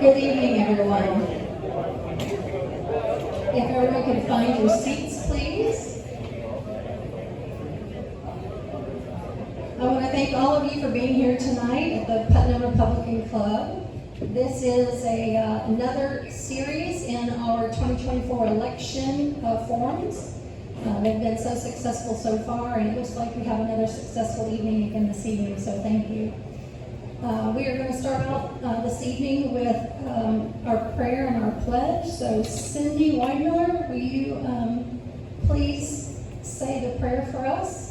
Good evening, everyone. If everyone could find your seats, please. I want to thank all of you for being here tonight at the Putnam Republican Club. This is another series in our 2024 election forums. They've been so successful so far, and it looks like we have another successful evening again this evening, so thank you. We are going to start out this evening with our prayer and our pledge. So Cindy Weidmiller, will you please say the prayer for us?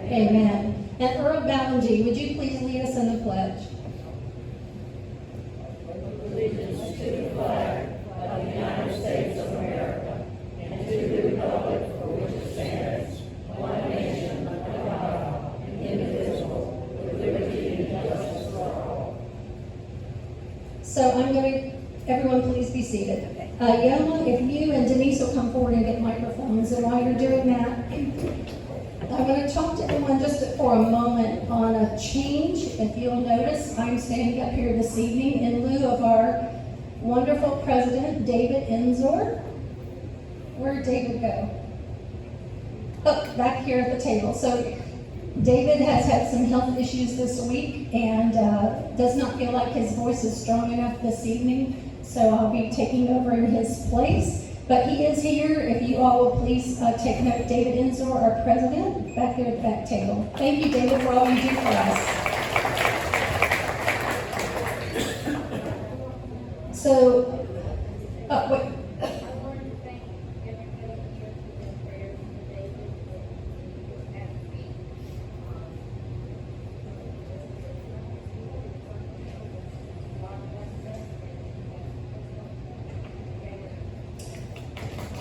Amen. And Earl Ballingy, would you please lead us in the pledge? Allegiance to the flag of the United States of America and to the republic for which it stands, one nation under God, indivisible, with liberty and justice for all. So I'm going to, everyone please be seated. Yoma, if you and Denise will come forward and get microphones, and while you're doing that, I'm going to talk to everyone just for a moment on a change. If you'll notice, I'm standing up here this evening in lieu of our wonderful president, David Enzor. Where did David go? Oh, back here at the table. So David has had some health issues this week and does not feel like his voice is strong enough this evening. So I'll be taking over in his place. But he is here. If you all will please take note, David Enzor, our president, back there at the back table. Thank you, David, for all you do for us. So, wait.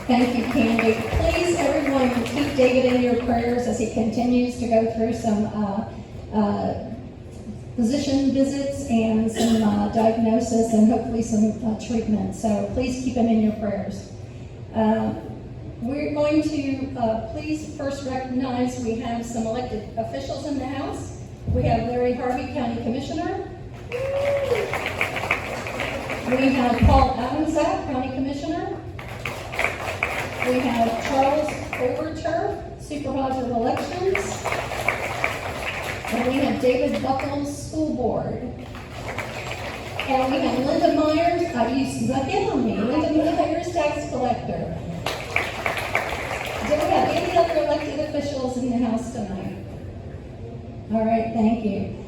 Thank you, Candy. Please, everyone, keep David in your prayers as he continues to go through some physician visits and some diagnosis and hopefully some treatment. So please keep him in your prayers. We're going to please first recognize we have some elected officials in the House. We have Larry Harvey, County Commissioner. We have Paul Adamsack, County Commissioner. We have Charles Overturf, Supervisor of Elections. And we have David Buckles, School Board. And we have Linda Myers, you snuck in on me, Linda Myers, Tax Collector. Do we have any other elected officials in the House tonight? All right, thank you.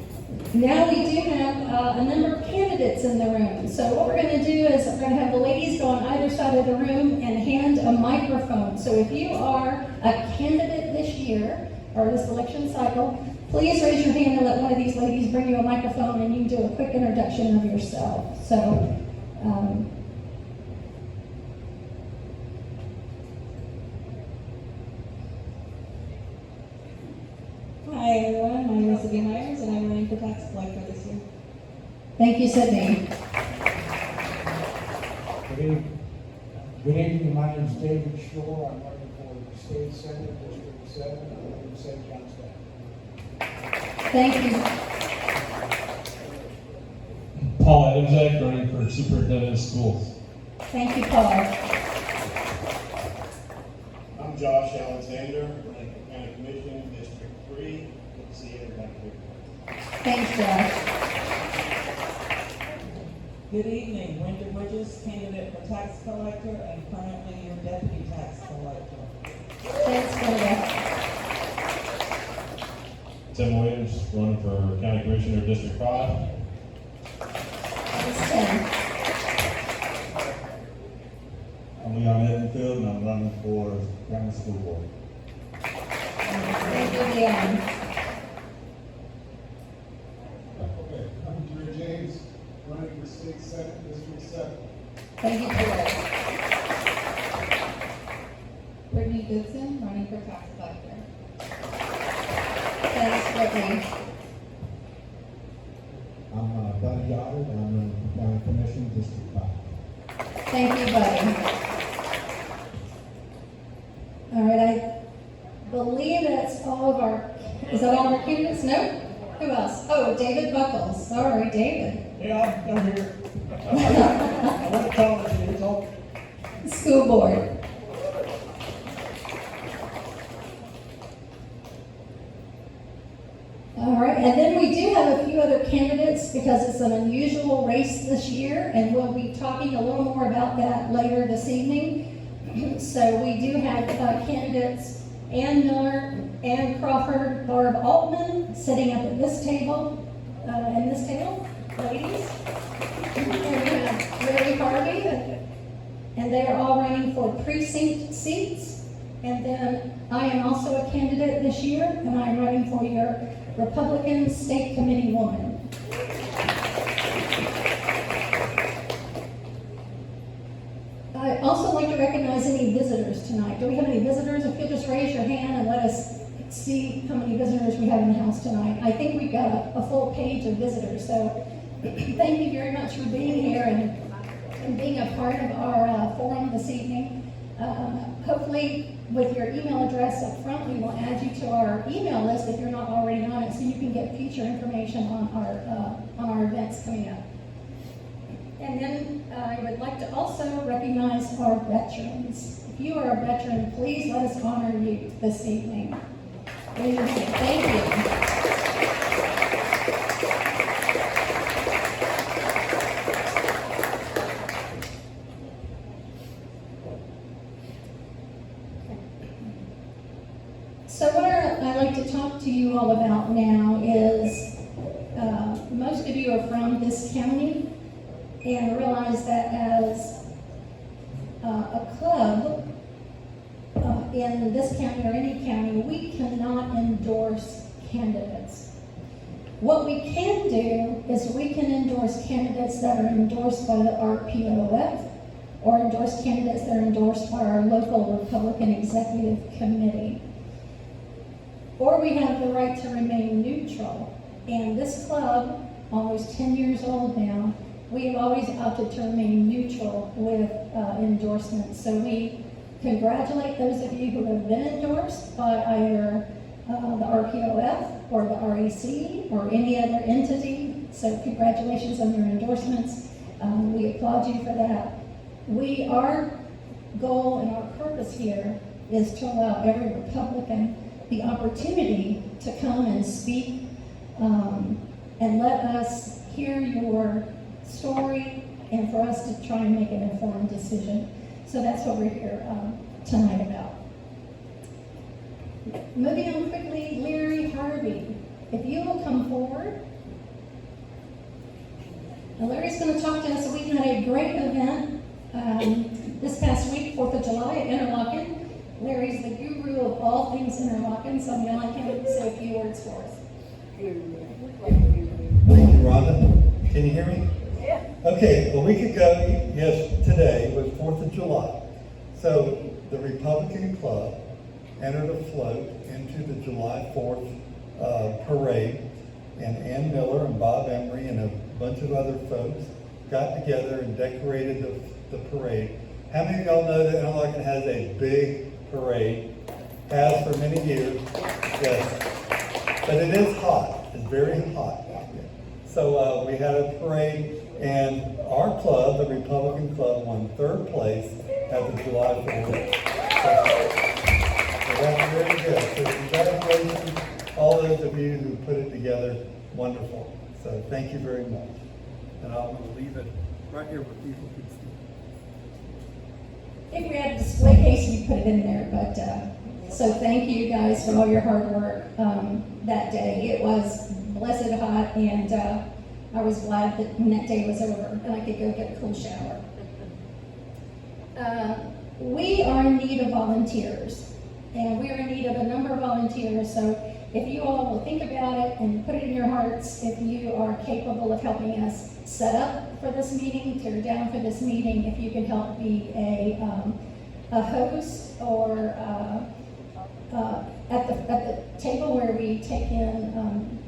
Now we do have a number of candidates in the room. So what we're going to do is we're going to have the ladies go on either side of the room and hand a microphone. So if you are a candidate this year, or this election cycle, please raise your hand and let one of these ladies bring you a microphone and you can do a quick introduction of yourself. So, Hi everyone, my name is Sydney Myers and I'm running for tax collector this year. thank you, Sydney. Good evening, my name is David Shore. I'm running for State Senate, District 7, I live in St. Johnstown. Thank you. Paul Adamsack, running for superintendent of schools. Thank you, Paul. I'm Josh Alexander, running for County Commission, District 3. Good to see everybody here. Thanks, Josh. Good evening, Brenda Bridges, candidate for tax collector and currently your deputy tax collector. Thanks, Brenda. Tim Williams, running for County Commissioner, District 5. Thanks, Tim. I'm Leon Edenfield, and I'm running for County School Board. Thank you, Leon. Okay, I'm Drew James, running for State Senate, District 7. Thank you, George. Brittany Goodson, running for tax collector. Thanks, Brittany. I'm Buddy Goddard, and I'm running for County Commission, District 5. Thank you, buddy. All right, I believe that's all of our, is that all of our candidates? No? Who else? Oh, David Buckles. Sorry, David. Yeah, I'm here. I went to college, it's all. School board. All right, and then we do have a few other candidates because it's an unusual race this year, and we'll be talking a little more about that later this evening. So we do have candidates Ann Miller, Ann Crawford, Barb Altman sitting up at this table, ladies. And we have Larry Harvey, and they are all running for precinct seats. And then I am also a candidate this year, and I'm running for your Republican State Committee woman. I'd also like to recognize any visitors tonight. Do we have any visitors? If you'll just raise your hand and let us see how many visitors we have in the house tonight. I think we've got a full page of visitors, so thank you very much for being here and being a part of our forum this evening. Hopefully, with your email address up front, we will add you to our email list if you're not already on it, so you can get future information on our events coming up. And then I would like to also recognize our veterans. If you are a veteran, please let us honor you this evening. Raise your hand. Thank you. So what I'd like to talk to you all about now is, most of you are from this county and realize that as a club in this county or any county, we cannot endorse candidates. What we can do is we can endorse candidates that are endorsed by the RPOF or endorse candidates that are endorsed by our local Republican Executive Committee. Or we have the right to remain neutral. And this club, almost 10 years old now, we have always opted to remain neutral with endorsements. So we congratulate those of you who have been endorsed by either the RPOF or the REC or any other entity. So congratulations on your endorsements. We applaud you for that. Our goal and our purpose here is to allow every Republican the opportunity to come and speak and let us hear your story and for us to try and make an informed decision. So that's what we're here tonight about. Moving on quickly, Larry Harvey, if you will come forward. Now Larry's going to talk to us. We had a great event this past week, 4th of July at Interlochen. Larry's the guru of all things Interlochen, so I'm going to let him say a few words for us. Thank you, Rhonda. Can you hear me? Yeah. Okay, a week ago, yes, today was 4th of July. So the Republican Club entered a float into the July 4th parade, and Ann Miller and Bob Emery and a bunch of other folks got together and decorated the parade. How many of y'all know that Interlochen has a big parade? Has for many years. Yes. But it is hot. It's very hot out there. So we had a parade, and our club, the Republican Club, won 3rd place at the July 4th. very good. So congratulations, all those of you who put it together, wonderful. So thank you very much. And I'm going to leave it right here where people can see. If we had a display case, we'd put it in there, but, so thank you guys for all your hard work, that day. It was blessed hot, and, I was glad that when that day was over and I could go get a cool shower. We are in need of volunteers, and we are in need of a number of volunteers, so if you all will think about it and put it in your hearts, if you are capable of helping us set up for this meeting, tear down for this meeting, if you can help be a host or at the table where we take in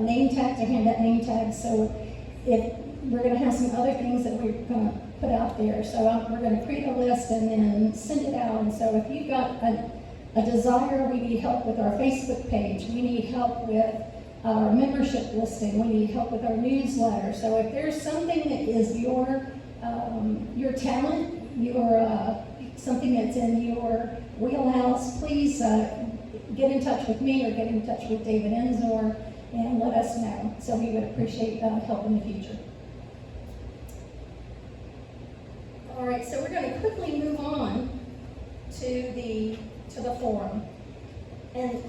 name tags or hand out name tags. So if we're going to have some other things that we're going to put out there, so we're going to create a list and then send it out. And so if you've got a desire, we need help with our Facebook page, we need help with our membership listing, we need help with our newsletter. So if there's something that is your talent, your something that's in your wheelhouse, please get in touch with me or get in touch with David Enzor and let us know. So we would appreciate help in the future. All right, so we're going to quickly move on to the forum. And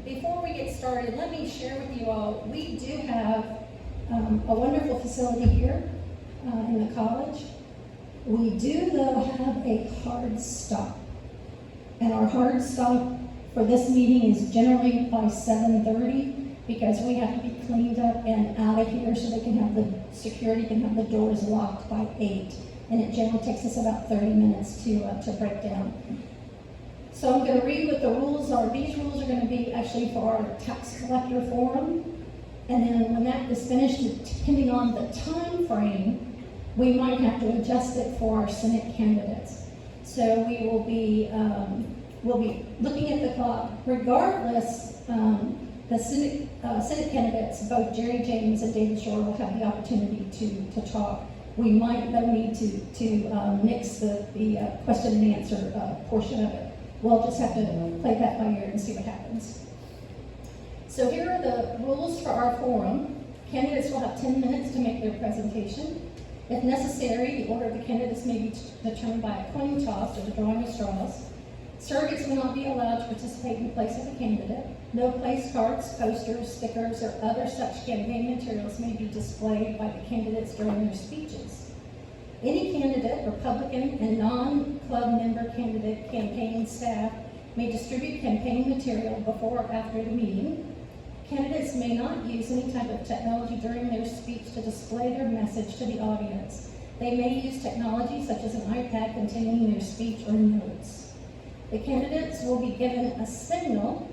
before we get started, let me share with you all, we do have a wonderful facility here in the college. We do, though, have a hard stop. And our hard stop for this meeting is generally by 7:30 because we have to be cleaned up and out of here so they can have the security can have the doors locked by 8. And it generally takes us about 30 minutes to break down. So I'm going to read what the rules are. These rules are going to be actually for our tax collector forum. And then when that is finished, depending on the time frame, we might have to adjust it for our Senate candidates. So we will be, we'll be looking at the clock. Regardless, the Senate candidates, both Jerry James and David Shore, will have the opportunity to talk. We might though need to mix the question and answer portion of it. We'll just have to play that by ear and see what happens. So here are the rules for our forum. Candidates will have 10 minutes to make their presentation. If necessary, the order of the candidates may be determined by a coin toss or the drawing of straws. Surrogates will not be allowed to participate in place of the candidate. No place cards, posters, stickers, or other such campaign materials may be displayed by the candidates during their speeches. Any candidate, Republican and non-club member candidate campaign staff may distribute campaign material before or after the meeting. Candidates may not use any type of technology during their speech to display their message to the audience. They may use technology such as an iPad containing their speech or notes. The candidates will be given a signal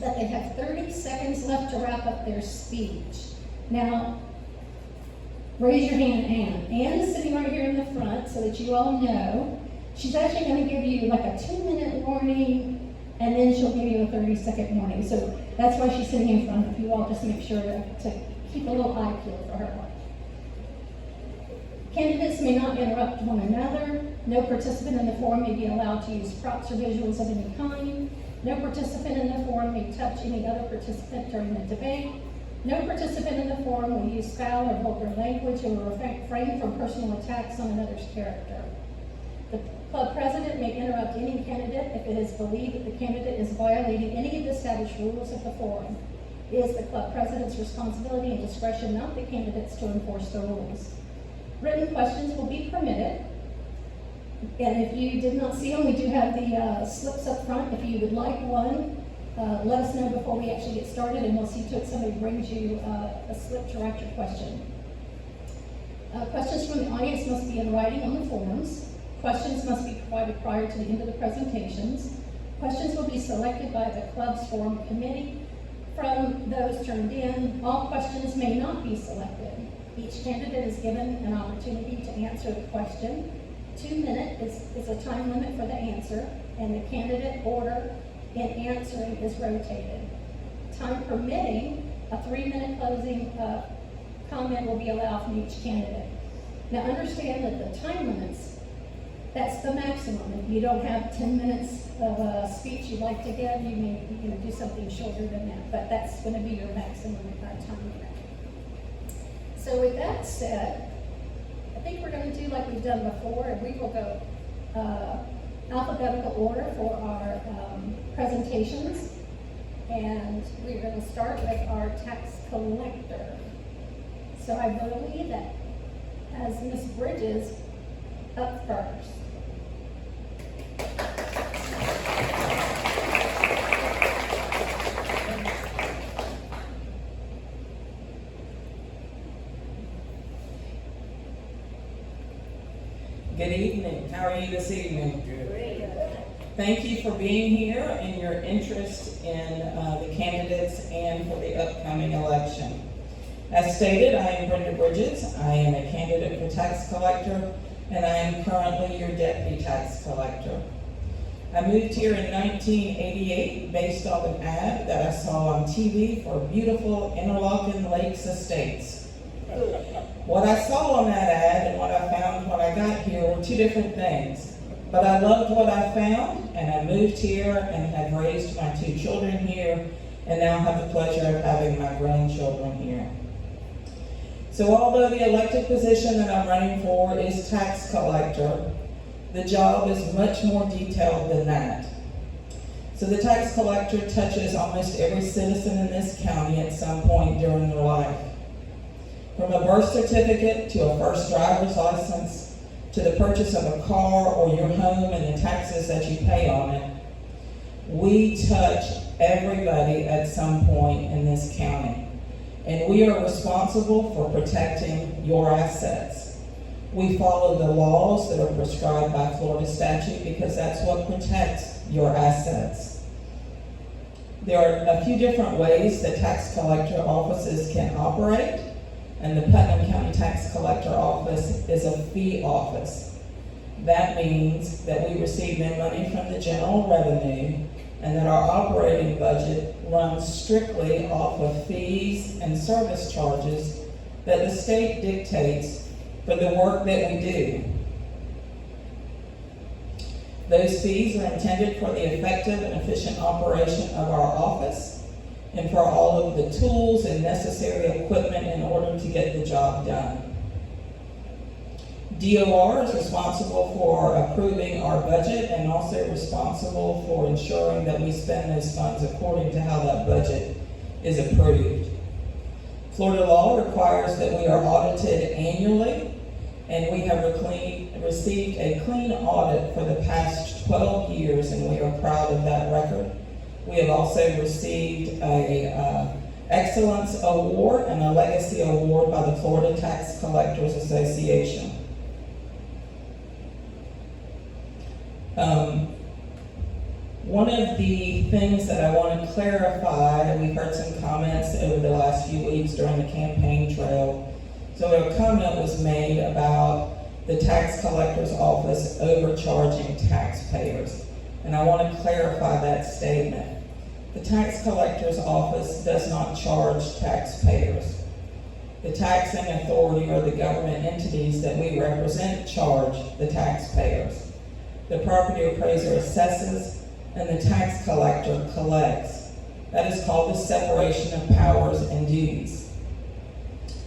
that they have 30 seconds left to wrap up their speech. Now, raise your hand, Ann. Ann is sitting right here in the front so that you all know. She's actually going to give you like a 2-minute warning, and then she'll give you a 30-second warning. So that's why she's sitting in front. If you all just make sure to keep a little eye peeled for her. Candidates may not interrupt one another. No participant in the forum may be allowed to use props or visuals of any kind. No participant in the forum may touch any other participant during the debate. No participant in the forum will use foul or vulgar language or will refrain from personal attacks on another's character. The club president may interrupt any candidate if it is believed that the candidate is violating any of the established rules of the forum. It is the club president's responsibility and discretion, not the candidates, to enforce the rules. Written questions will be permitted. And if you did not see them, we do have the slips up front. If you would like one, let us know before we actually get started, and we'll see to it somebody brings you a slip to write your question. Questions from the audience must be in writing on the forms. Questions must be provided prior to the end of the presentations. Questions will be selected by the club's forum committee. From those turned in, all questions may not be selected. Each candidate is given an opportunity to answer the question. 2 minutes is a time limit for the answer, and the candidate order in answering is rotated. Time permitting, a 3-minute closing comment will be allowed from each candidate. Now understand that the time limits That's the maximum. If you don't have 10 minutes of a speech you'd like to give, you may, do something shorter than that, but that's gonna be your maximum at that time limit. So with that said, I think we're gonna do like we've done before, and we will go alphabetical order for our presentations. And we're gonna start with our tax collector. So I believe that as Ms. Bridges up first. Good evening. How are you this evening? Thank you for being here and your interest in the candidates and for the upcoming election. As stated, I am Brenda Bridges. I am a candidate for tax collector, and I am currently your deputy tax collector. I moved here in 1988 based off an ad that I saw on TV for beautiful Interlochen Lakes Estates. What I saw on that ad and what I found when I got here were two different things. But I loved what I found, and I moved here and have raised my two children here, and now have the pleasure of having my grandchildren here. So although the elected position that I'm running for is tax collector, the job is much more detailed than that. So the tax collector touches almost every citizen in this county at some point during their life. From a birth certificate to a first driver's license, to the purchase of a car or your home and the taxes that you pay on it, we touch everybody at some point in this county. And we are responsible for protecting your assets. We follow the laws that are prescribed by Florida statute because that's what protects your assets. There are a few different ways that tax collector offices can operate. And the Putnam County Tax Collector Office is a fee office. That means that we receive no money from the general revenue and that our operating budget runs strictly off of fees and service charges that the state dictates for the work that we do. Those fees are intended for the effective and efficient operation of our office and for all of the tools and necessary equipment in order to get the job done. DOR is responsible for approving our budget and also responsible for ensuring that we spend those funds according to how that budget is approved. Florida law requires that we are audited annually, and we have received a clean audit for the past 12 years, and we are proud of that record. We have also received a Excellence Award and a Legacy Award by the Florida Tax Collectors Association. One of the things that I want to clarify, and we've heard some comments over the last few weeks during the campaign trail. So a comment was made about the tax collector's office overcharging taxpayers. And I want to clarify that statement. The tax collector's office does not charge taxpayers. The taxing authority or the government entities that we represent charge the taxpayers. The property appraiser assesses and the tax collector collects. That is called the separation of powers and duties.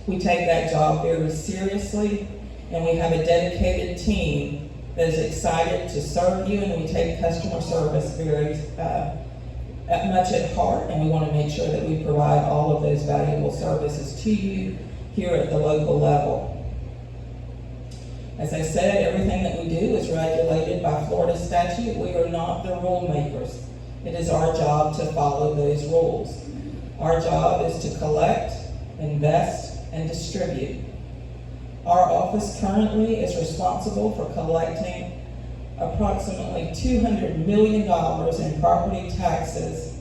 We take that job very seriously, and we have a dedicated team that is excited to serve you, and we take customer service very much at heart, and we want to make sure that we provide all of those valuable services to you here at the local level. As I said, everything that we do is regulated by Florida statute. We are not the rule makers. It is our job to follow those rules. Our job is to collect, invest, and distribute. Our office currently is responsible for collecting approximately $200 million in property taxes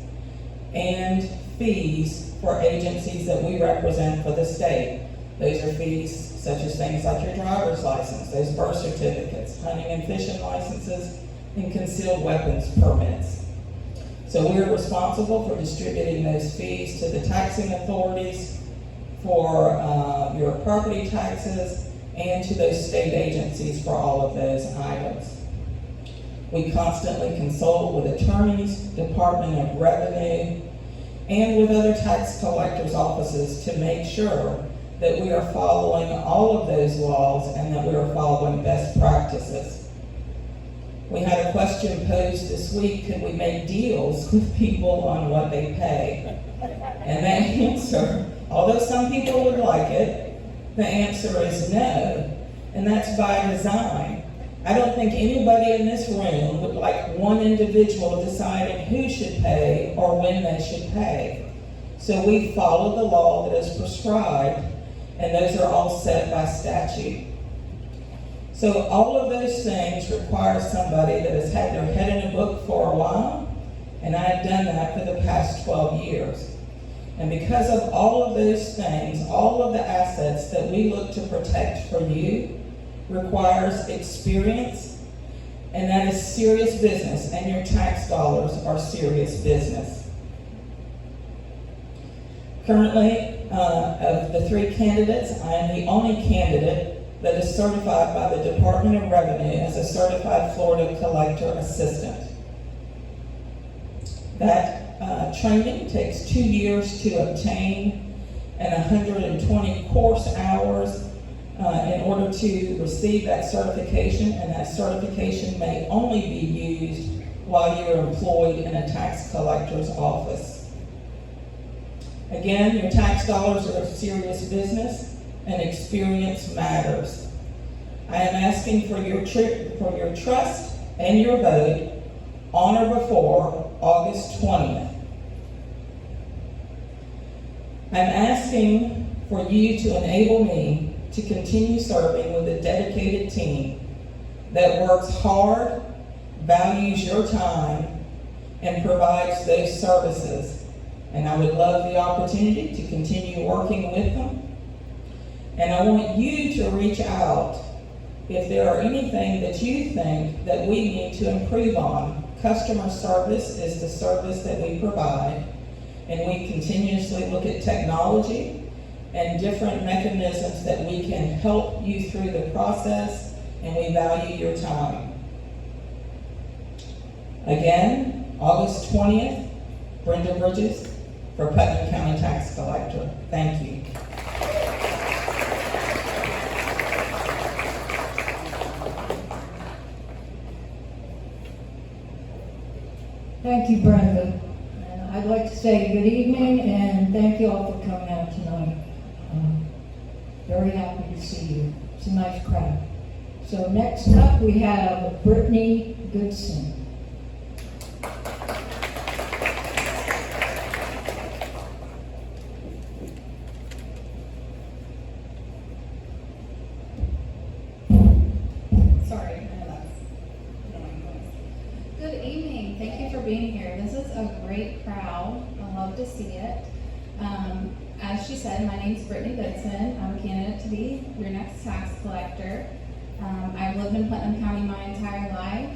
and fees for agencies that we represent for the state. Those are fees such as things like your driver's license, those birth certificates, hunting and fishing licenses, and concealed weapons permits. So we're responsible for distributing those fees to the taxing authorities for your property taxes and to those state agencies for all of those items. We constantly consult with attorneys, Department of Revenue, and with other tax collectors' offices to make sure that we are following all of those laws and that we are following best practices. We had a question posed this week: could we make deals with people on what they pay? And the answer, although some people would like it, the answer is no. And that's by design. I don't think anybody in this room would like one individual deciding who should pay or when they should pay. So we follow the law that is prescribed, and those are all set by statute. So all of those things require somebody that has had their head in a book for a while, and I have done that for the past 12 years. And because of all of those things, all of the assets that we look to protect for you requires experience, and that is serious business, and your tax dollars are serious business. Currently, of the 3 candidates, I am the only candidate that is certified by the Department of Revenue as a certified Florida collector assistant. That training takes 2 years to obtain and 120 course hours in order to receive that certification, and that certification may only be used while you're employed in a tax collector's office. Again, your tax dollars are a serious business, and experience matters. I am asking for your trust and your vote on or before August 20th. I'm asking for you to enable me to continue serving with a dedicated team that works hard, values your time, and provides those services. And I would love the opportunity to continue working with them. And I want you to reach out if there are anything that you think that we need to improve on. Customer service is the service that we provide, and we continuously look at technology and different mechanisms that we can help you through the process, and we value your time. Again, August 20th, Brenda Bridges for Putnam County Tax Collector. Thank you. Thank you, Brenda. I'd like to say good evening and thank you all for coming out tonight. Very happy to see you. It's a nice crowd. So next up we have Brittany Goodson. Sorry, good evening. Thank you for being here. This is a great crowd. I love to see it. As she said, my name is Brittany Goodson. I'm a candidate to be your next tax collector. I've lived in Putnam County my entire life.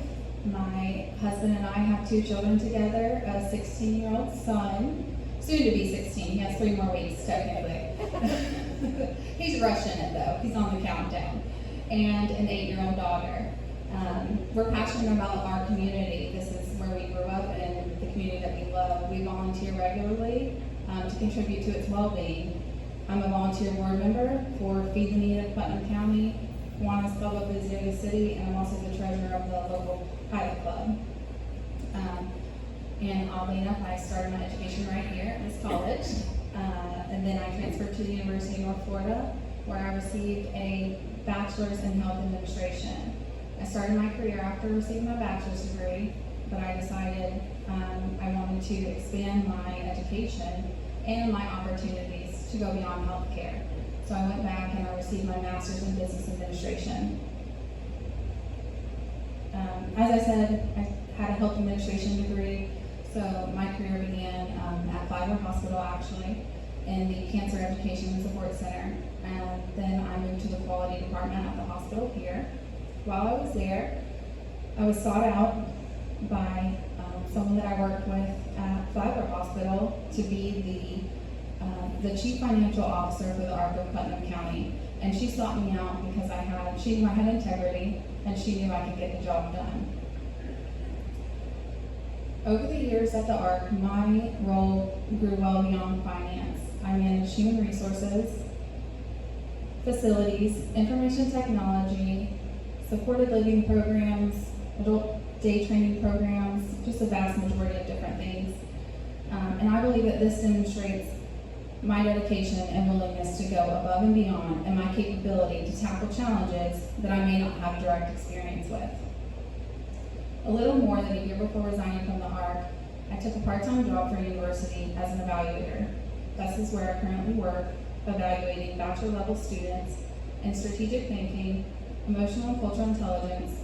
My husband and I have 2 children together, a 16-year-old son, soon to be 16. He has 3 more weeks, technically. He's rushing it, though. He's on the countdown. And an 8-year-old daughter. We're passionate about our community. This is where we grew up and the community that we love. We volunteer regularly to contribute to its well-being. I'm a volunteer board member for Feed the Need of Putnam County, Kiwanis Club of Visalia City, and I'm also the treasurer of the local pilot club. And oddly enough, I started my education right here at this college. And then I transferred to the University of North Florida, where I received a bachelor's in health administration. I started my career after receiving my bachelor's degree, but I decided I wanted to expand my education and my opportunities to go beyond healthcare. So I went back and I received my master's in business administration. As I said, I had a health administration degree, so my career began at Flagler Hospital, actually, in the Cancer Education and Support Center. And then I moved to the quality department at the hospital here. While I was there, I was sought out by someone that I worked with at Flagler Hospital to be the chief financial officer for the ARC of Putnam County. And she sought me out because she knew I had integrity and she knew I could get the job done. Over the years at the ARC, my role grew well beyond finance. I managed human resources, facilities, information technology, supported living programs, adult day training programs, just a vast majority of different things. And I believe that this demonstrates my dedication and willingness to go above and beyond and my capability to tackle challenges that I may not have direct experience with. A little more than a year before resigning from the ARC, I took a part-time job for university as an evaluator. This is where I currently work, evaluating bachelor level students in strategic thinking, emotional and cultural intelligence,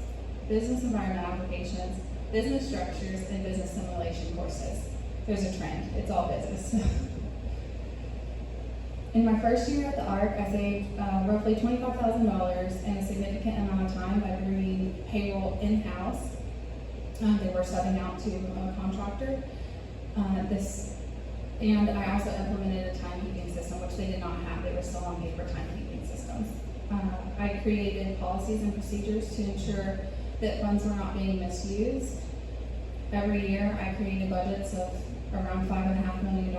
business environment applications, business structures, and business simulation courses. There's a trend, it's all business. In my first year at the ARC, I saved roughly $25,000 and a significant amount of time by bringing payroll in-house. They were subbing out to a contractor. And I also implemented a timekeeping system, which they did not have. They were still on paper timekeeping systems. I created policies and procedures to ensure that funds were not being misused. Every year, I created budgets of around $5.5 million.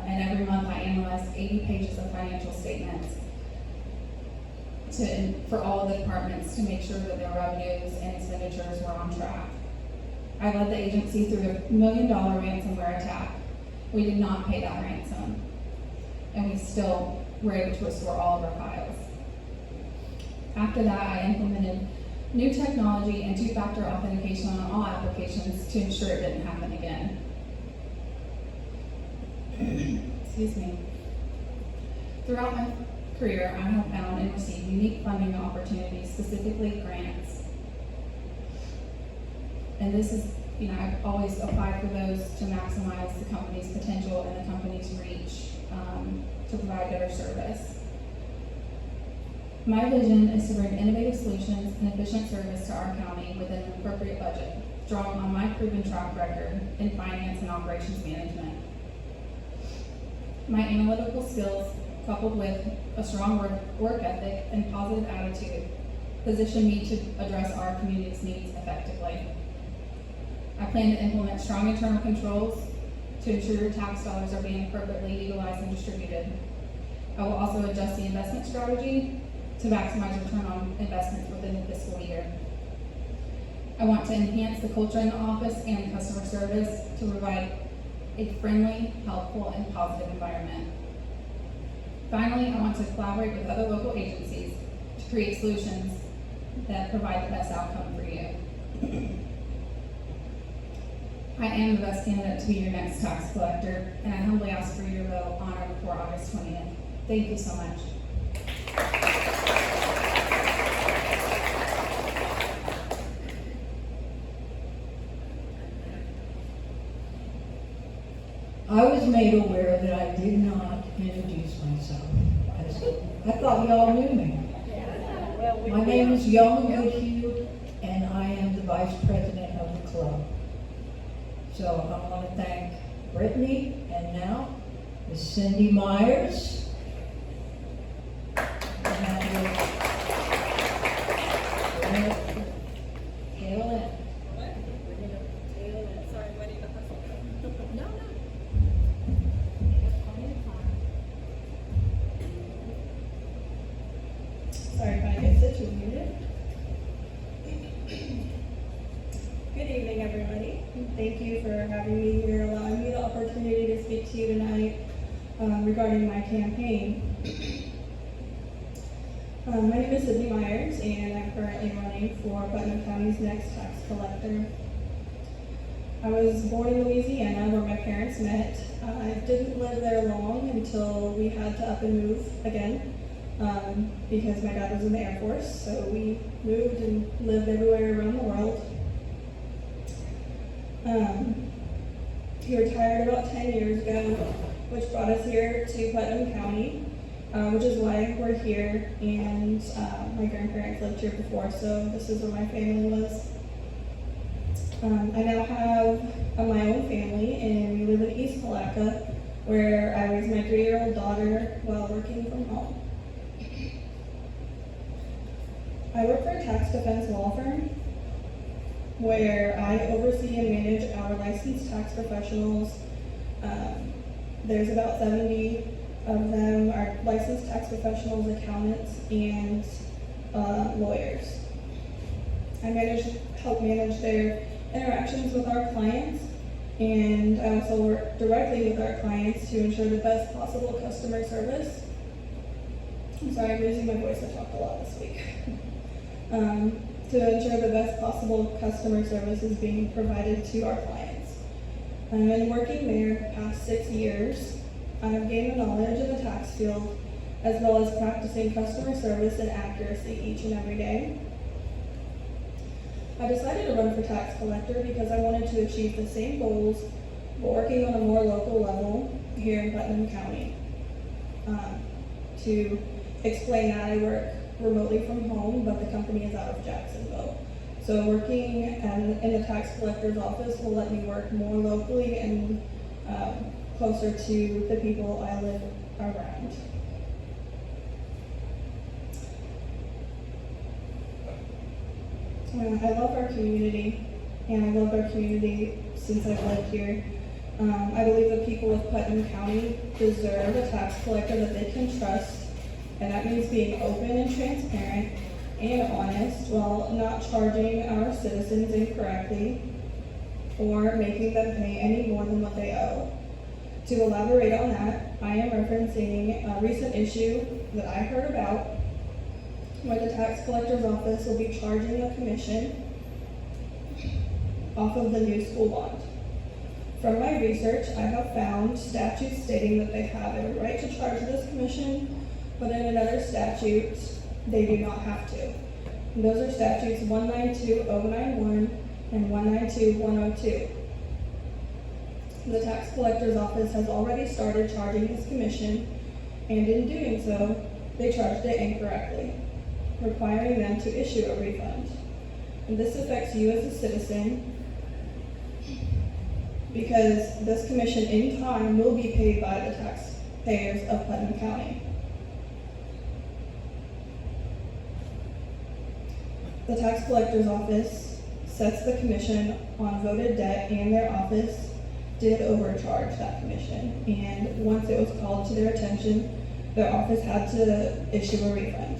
And every month, I analyzed 80 pages of financial statements for all of the departments to make sure that their revenues and expenditures were on track. I led the agency through a $1 million ransomware attack. We did not pay that ransom, and we still were able to restore all of our files. After that, I implemented new technology and two-factor authentication on all applications to ensure it didn't happen again. Excuse me. Throughout my career, I have found and received unique funding opportunities, specifically grants. And this is, I've always applied for those to maximize the company's potential and the company's reach to provide better service. My vision is to bring innovative solutions and efficient service to our county within an appropriate budget, drawing on my proven track record in finance and operations management. My analytical skills, coupled with a strong work ethic and positive attitude, position me to address our community's needs effectively. I plan to implement strong internal controls to ensure your tax dollars are being appropriately utilized and distributed. I will also adjust the investment strategy to maximize return on investments within the fiscal year. I want to enhance the culture in the office and customer service to provide a friendly, helpful, and positive environment. Finally, I want to collaborate with other local agencies to create solutions that provide the best outcome for you. I am the best candidate to be your next tax collector, and I humbly ask for your vote on or before August 20th. Thank you so much. I was made aware that I did not introduce myself. I thought y'all knew me. My name is Yoma Goodhue, and I am the vice president of the club. So I want to thank Brittany and now Miss Cindy Myers. Sorry if I get situated. Good evening, everybody. Thank you for having me here, allowing me the opportunity to speak to you tonight regarding my campaign. My name is Cindy Myers, and I'm currently running for Putnam County's next tax collector. I was born in Louisiana, where my parents met. I didn't live there long until we had to up and move again. Because my dad was in the Air Force, so we moved and lived everywhere around the world. He retired about 10 years ago, which brought us here to Putnam County, which is why we're here, and my grandparents lived here before, so this is where my family was. I now have my own family, and we live in East Palatka, where I raised my 3-year-old daughter while working from home. I work for a tax defense law firm where I oversee and manage licensed tax professionals. There's about 70 of them are licensed tax professionals, accountants, and lawyers. I help manage their interactions with our clients, and I also work directly with our clients to ensure the best possible customer service. I'm sorry, I'm losing my voice, I talked a lot this week. To ensure the best possible customer service is being provided to our clients. And working there the past 6 years, I have gained the knowledge of the tax field, as well as practicing customer service and accuracy each and every day. I decided to run for tax collector because I wanted to achieve the same goals, but working on a more local level here in Putnam County. To explain that, I work remotely from home, but the company is out of Jacksonville. So working in the tax collector's office will let me work more locally and closer to the people I live around. I love our community, and I love our community since I've lived here. I believe the people of Putnam County deserve a tax collector that they can trust, and that means being open and transparent and honest while not charging our citizens incorrectly or making them pay any more than what they owe. To elaborate on that, I am referencing a recent issue that I heard about where the tax collector's office will be charging a commission off of the new school bond. From my research, I have found statutes stating that they have a right to charge this commission, but in another statute, they do not have to. And those are statutes 192-091 and 192-102. The tax collector's office has already started charging this commission, and in doing so, they charged it incorrectly, requiring them to issue a refund. And this affects you as a citizen because this commission in time will be paid by the taxpayers of Putnam County. The tax collector's office sets the commission on voted debt, and their office did overcharge that commission. And once it was called to their attention, their office had to issue a refund.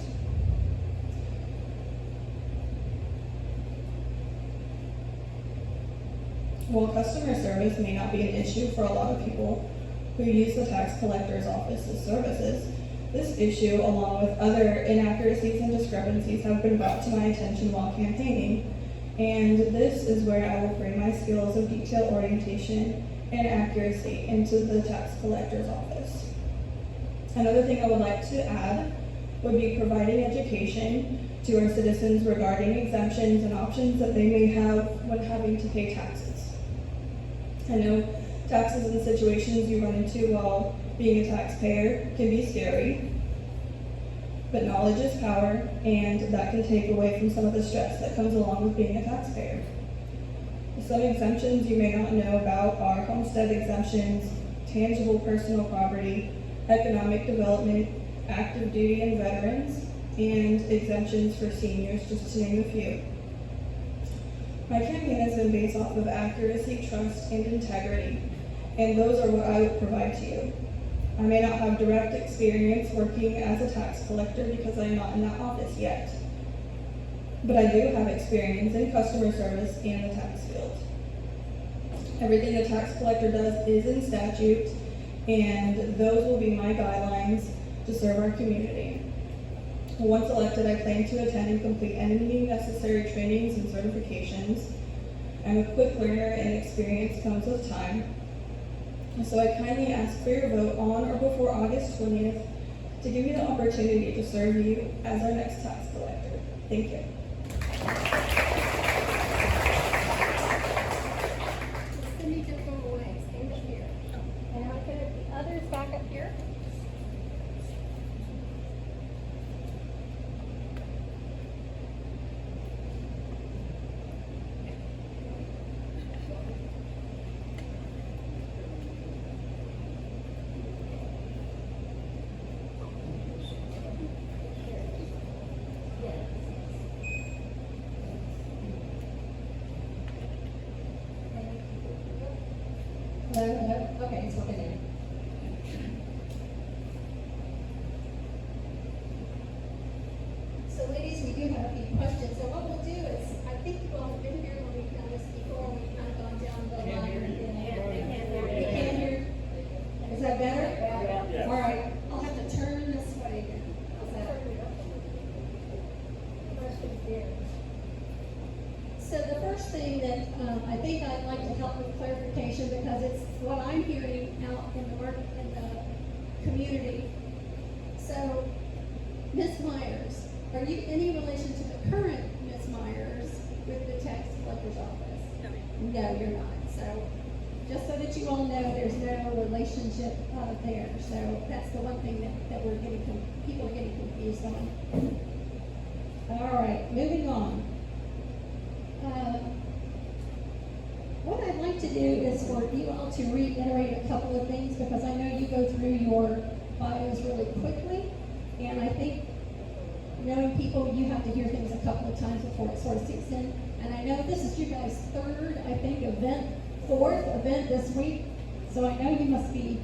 While customer service may not be an issue for a lot of people who use the tax collector's office's services, this issue, along with other inaccuracies and discrepancies, have been brought to my attention while campaigning, and this is where I will bring my skills of detail orientation and accuracy into the tax collector's office. Another thing I would like to add would be providing education to our citizens regarding exemptions and options that they may have when having to pay taxes. I know taxes and situations you run into while being a taxpayer can be scary, but knowledge is power, and that can take away from some of the stress that comes along with being a taxpayer. Some exemptions you may not know about are homestead exemptions, tangible personal property, economic development, active duty and veterans, and exemptions for seniors, just to name a few. My campaign has been based off of accuracy, trust, and integrity, and those are what I would provide to you. I may not have direct experience working as a tax collector because I am not in that office yet, but I do have experience in customer service and the tax field. Everything a tax collector does is in statute, and those will be my guidelines to serve our community. Once elected, I plan to attend and complete any necessary trainings and certifications. I'm a quick learner, and experience comes with time. So I kindly ask for your vote on or before August 20th to give me the opportunity to serve you as our next tax collector. Thank you. Cindy, just go away, stand up here. And I'll put the others back up here. No, okay, it's working now. So ladies, we do have a few questions, so what we'll do is, I think you all have been here when we've done this before, we've kind of gone down the line. You can hear? Is that better? Yeah. All right, I'll have to turn this way then. How's that? So the first thing that I think I'd like to help with clarification, because it's what I'm hearing out in the work in the community. So, Ms. Myers, are you any relation to the current Ms. Myers with the tax collector's office? No, you're not. So, just so that you all know, there's no relationship there. So that's the one thing that we're getting, people are getting confused on. All right, moving on. What I'd like to do is for you all to reiterate a couple of things, because I know you go through your bios really quickly, and I think knowing people, you have to hear things a couple of times before it sort of sinks in. And I know this is you guys' third, I think, fourth event this week, so I know you must be.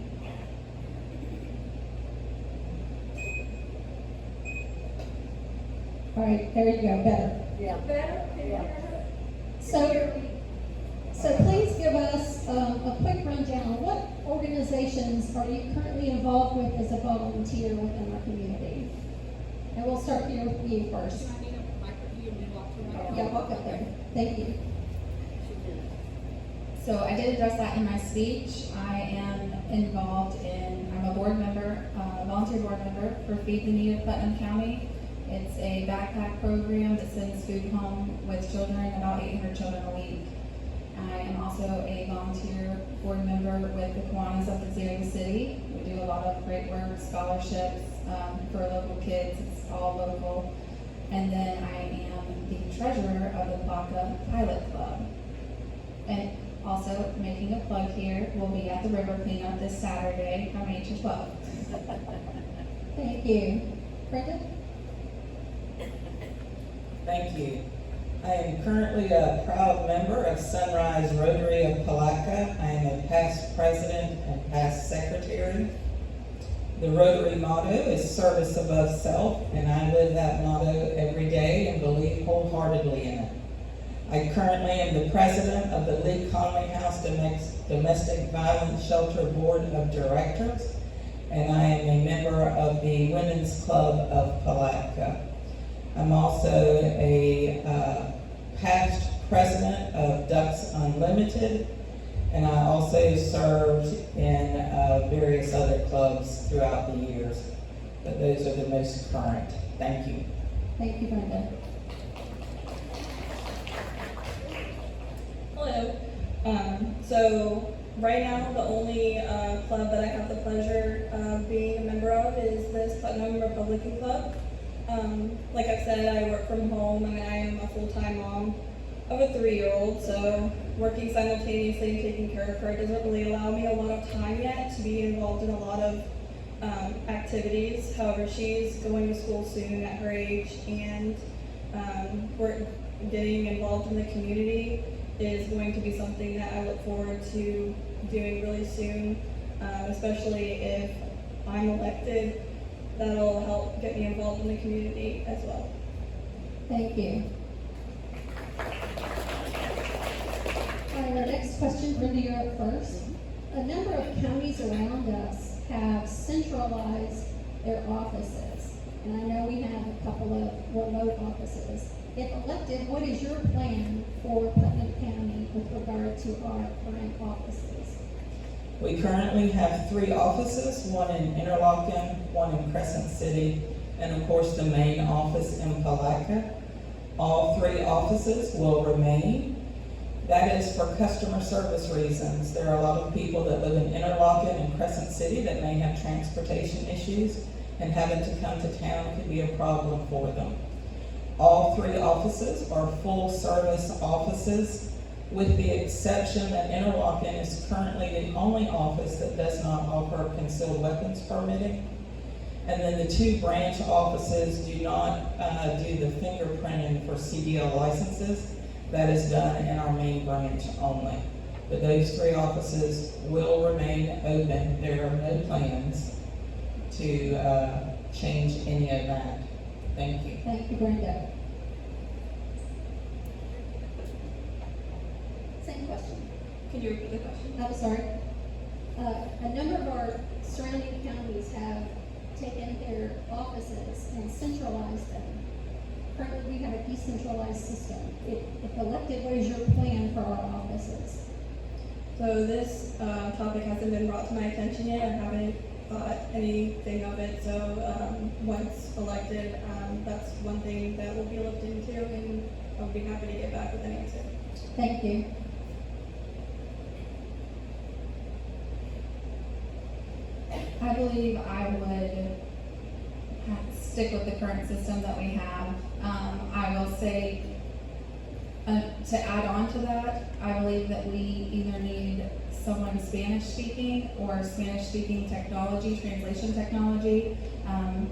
All right, there you go, better. Yeah. Better? Yeah. So please give us a quick rundown. What organizations are you currently involved with as a volunteer within our community? And we'll start here with you first. Yeah, walk up there. Thank you. So I did address that in my speech. I am involved in, I'm a board member, volunteer board member for Feed the Need of Putnam County. It's a backpack program that sends food home with children, about 800 children a week. I am also a volunteer board member with the Kiwanis of the City. We do a lot of great work, scholarships for local kids. It's all local. And then I am the treasurer of the Baca Pilot Club. And also, making a plug here, we'll be at the river cleanup this Saturday from 8 to 12. Thank you. Brenda? Thank you. I am currently a proud member of Sunrise Rotary of Palatka. I am a past president and past secretary. The Rotary motto is service above self, and I live that motto every day and believe wholeheartedly in it. I currently am the president of the Lee Conley House Domestic Violence Shelter Board of Directors, and I am a member of the Women's Club of Palatka. I'm also a past president of Ducks Unlimited, and I also served in various other clubs throughout the years, but those are the most current. Thank you. Thank you, Brenda. Hello. So right now, the only club that I have the pleasure of being a member of is this Putnam Republican Club. Like I said, I work from home and I am a full-time mom of a 3-year-old, so working simultaneously and taking care of her doesn't really allow me a lot of time yet to be involved in a lot of activities. However, she's going to school soon at her age, and we're getting involved in the community is going to be something that I look forward to doing really soon, especially if I'm elected. That'll help get me involved in the community as well. Thank you. All right, our next question, Brenda, you're up first. A number of counties around us have centralized their offices, and I know we have a couple of remote offices. If elected, what is your plan for Putnam County with regard to our current offices? We currently have 3 offices, one in Interlochen, one in Crescent City, and of course the main office in Palatka. All 3 offices will remain. That is for customer service reasons. There are a lot of people that live in Interlochen and Crescent City that may have transportation issues, and having to come to town could be a problem for them. All 3 offices are full-service offices, with the exception that Interlochen is currently the only office that does not offer concealed weapons permitting. And then the 2 branch offices do not do the fingerprinting for CDL licenses. That is done in our main branch only. but those 3 offices will remain open. There are no plans to change any of that. Thank you. Thank you, Brenda. Same question. Can you repeat the question? I'm sorry. A number of our surrounding counties have taken their offices and centralized them. Currently, we have a decentralized system. If elected, what is your plan for our offices? So this topic hasn't been brought to my attention yet. I haven't thought anything of it. So once elected, that's one thing that will be looked into, and I'll be happy to get back with an answer. Thank you. I believe I would stick with the current system that we have. I will say, to add on to that, I believe that we either need someone Spanish speaking or Spanish speaking technology, translation technology.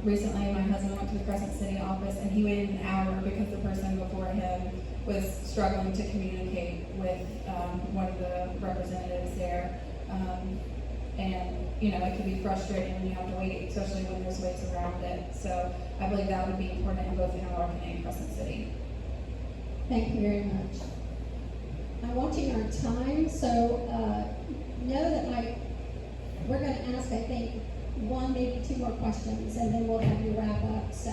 Recently, my husband went to the Crescent City office and he waited an hour because the person before him was struggling to communicate with one of the representatives there. And, you know, it can be frustrating when you have to wait, especially when there's waits around it. So I believe that would be important in both Hamilton and Crescent City. Thank you very much. I'm watching our time, so know that we're going to ask, I think, 1, maybe 2 more questions, and then we'll have you wrap up. So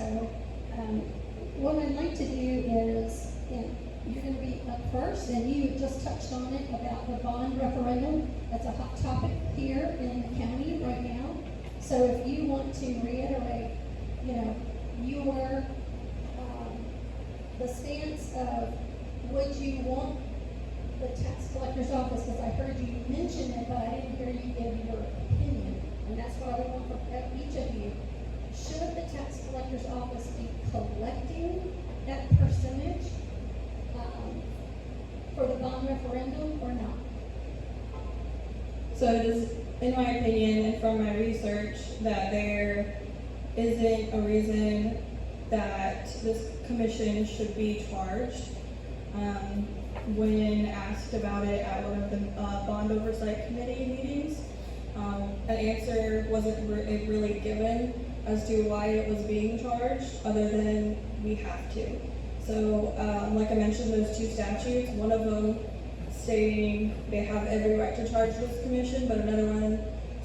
what I'd like to do is, you're going to be up first, and you just touched on it about the bond referendum. That's a hot topic here in the county right now. So if you want to reiterate, you know, your the stance of would you want the tax collector's office, because I heard you mention it, but I didn't hear you give your opinion, and that's what I would want from each of you. Should the tax collector's office be collecting that percentage for the bond referendum or not? So it is, in my opinion, and from my research, that there isn't a reason that this commission should be charged. When asked about it at one of the bond oversight committee meetings, an answer wasn't really given as to why it was being charged, other than we have to. So, like I mentioned, those 2 statutes, one of them stating they have every right to charge this commission, but another one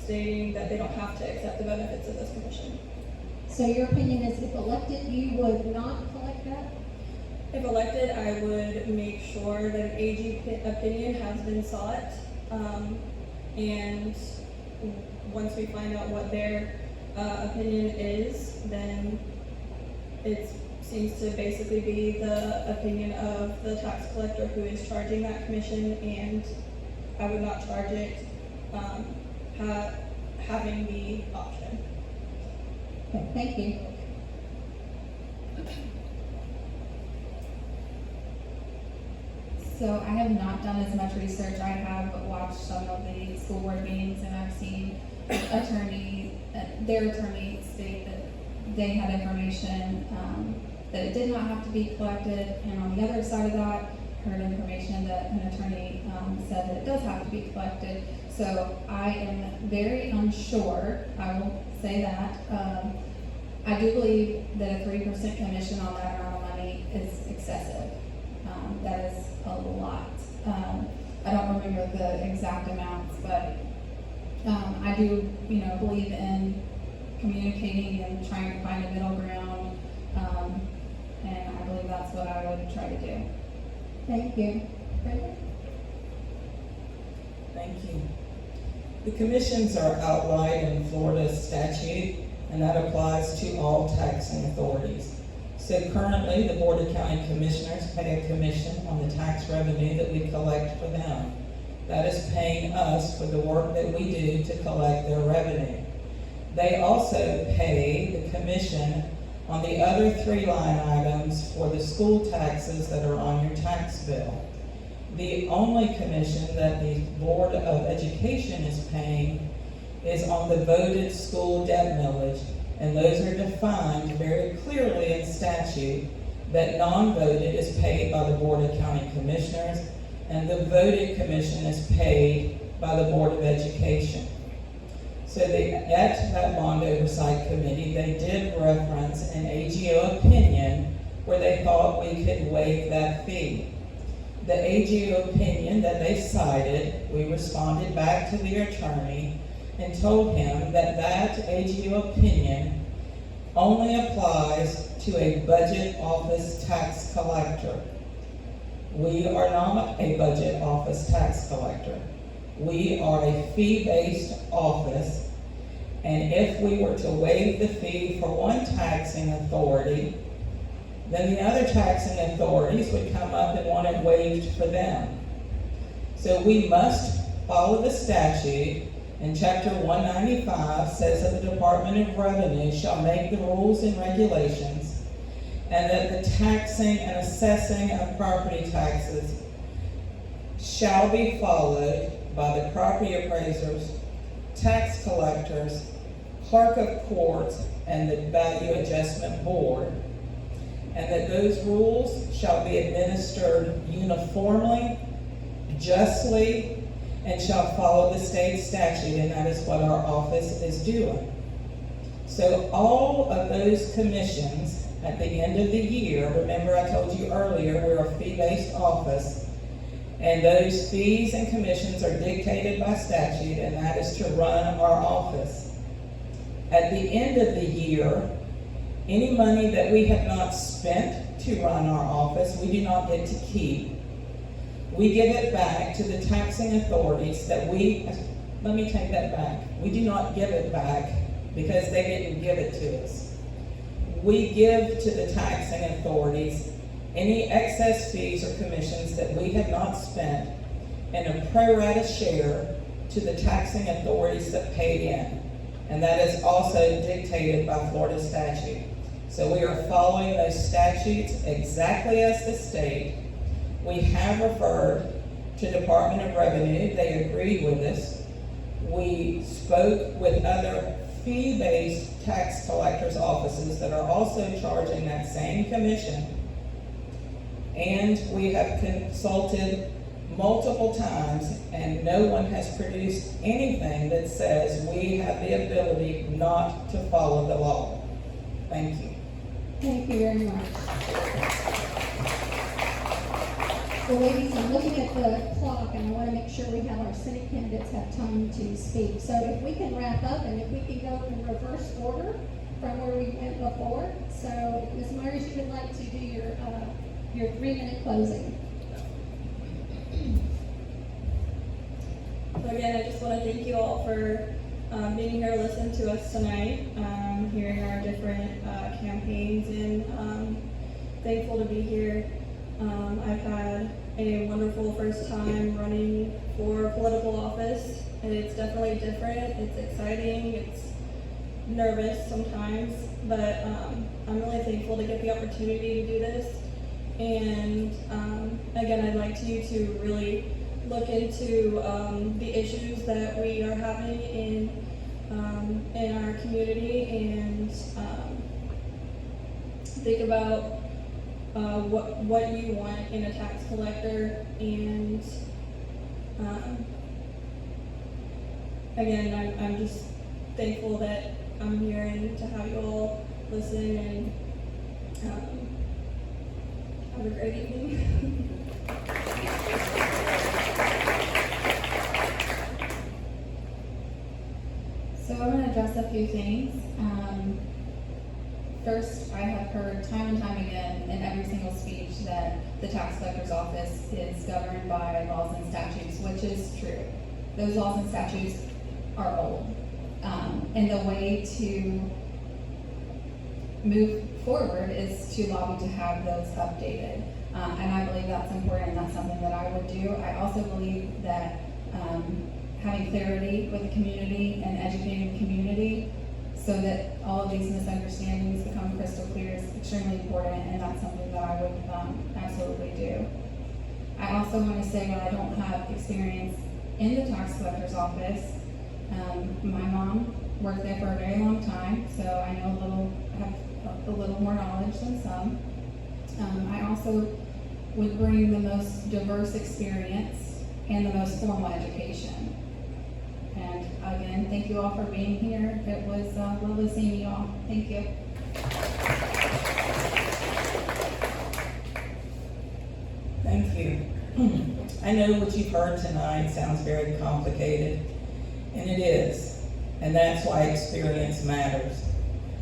stating that they don't have to accept the benefits of this commission. So your opinion is if elected, you would not collect that? If elected, I would make sure that an AG opinion has been sought, and once we find out what their opinion is, then it seems to basically be the opinion of the tax collector who is charging that commission, and I would not charge it having the option. Okay, thank you. So I have not done as much research. I have watched some of the school board meetings, and I've seen their attorney state that they had information that it did not have to be collected, and on the other side of that, heard information that an attorney said that it does have to be collected. So I am very unsure, I will say that. I do believe that a 3% commission on that amount of money is excessive. That is a lot. I don't remember the exact amounts, but I do, believe in communicating and trying to find a middle ground, and I believe that's what I would try to do. Thank you. Brenda? Thank you. The commissions are outlined in Florida statute, and that applies to all taxing authorities. So currently, the Board of County Commissioners pay a commission on the tax revenue that we collect for them. That is paying us for the work that we do to collect their revenue. They also pay the commission on the other 3 line items for the school taxes that are on your tax bill. The only commission that the Board of Education is paying is on the voted school debt millage, and those are defined very clearly in statute that non-voted is paid by the Board of County Commissioners, and the voted commission is paid by the Board of Education. So at that bond oversight committee, they did reference an AGO opinion where they thought we could waive that fee. The AGO opinion that they cited, we responded back to the attorney and told him that that AGO opinion only applies to a budget office tax collector. We are not a budget office tax collector. We are a fee-based office, and if we were to waive the fee for one taxing authority, then the other taxing authorities would come up and want it waived for them. So we must follow the statute, and Chapter 195 says that the Department of Revenue shall make the rules and regulations, and that the taxing and assessing of property taxes shall be followed by the property appraisers, tax collectors, clerk of courts, and the Value Adjustment Board, and that those rules shall be administered uniformly, justly, and shall follow the state statute, and that is what our office is doing. So all of those commissions at the end of the year, remember I told you earlier, we're a fee-based office, and those fees and commissions are dictated by statute, and that is to run our office. At the end of the year, any money that we have not spent to run our office, we do not get to keep. We give it back to the taxing authorities let me take that back. We do not give it back because they didn't give it to us. We give to the taxing authorities any excess fees or commissions that we have not spent and a pro rata share to the taxing authorities that paid in. And that is also dictated by Florida statute. So we are following those statutes exactly as the state. We have referred to Department of Revenue. They agreed with us. We spoke with other fee-based tax collectors' offices that are also charging that same commission. And we have consulted multiple times, and no one has produced anything that says we have the ability not to follow the law. Thank you. Thank you very much. Well, ladies, I'm looking at the clock, and I want to make sure we have our Senate candidates have time to speak. So if we can wrap up, and if we can go in reverse order from where we went before. So, Ms. Myers, you would like to do your 3-minute closing. So again, I just want to thank you all for being here to listen to us tonight, hearing our different campaigns, and thankful to be here. I've had a wonderful first time running for political office, and it's definitely different. It's exciting. It's nervous sometimes, but I'm really thankful to get the opportunity to do this. And again, I'd like you to really look into the issues that we are having in our community, and think about what you want in a tax collector. And again, I'm just thankful that I'm here and to have you all listen, and have a great evening. So I'm going to address a few things. First, I have heard time and time again in every single speech that the tax collector's office is governed by laws and statutes, which is true. Those laws and statutes are old. And the way to move forward is to lobby to have those updated. And I believe that's important, and that's something that I would do. I also believe that having clarity with the community and educating the community so that all of these misunderstandings become crystal clear is extremely important, and that's something that I would absolutely do. I also want to say that I don't have experience in the tax collector's office. My mom worked there for a very long time, so I know have a little more knowledge than some. I also would bring the most diverse experience and the most formal education. And again, thank you all for being here. It was lovely seeing you all. Thank you. Thank you. I know what you've heard tonight sounds very complicated, and it is, and that's why experience matters.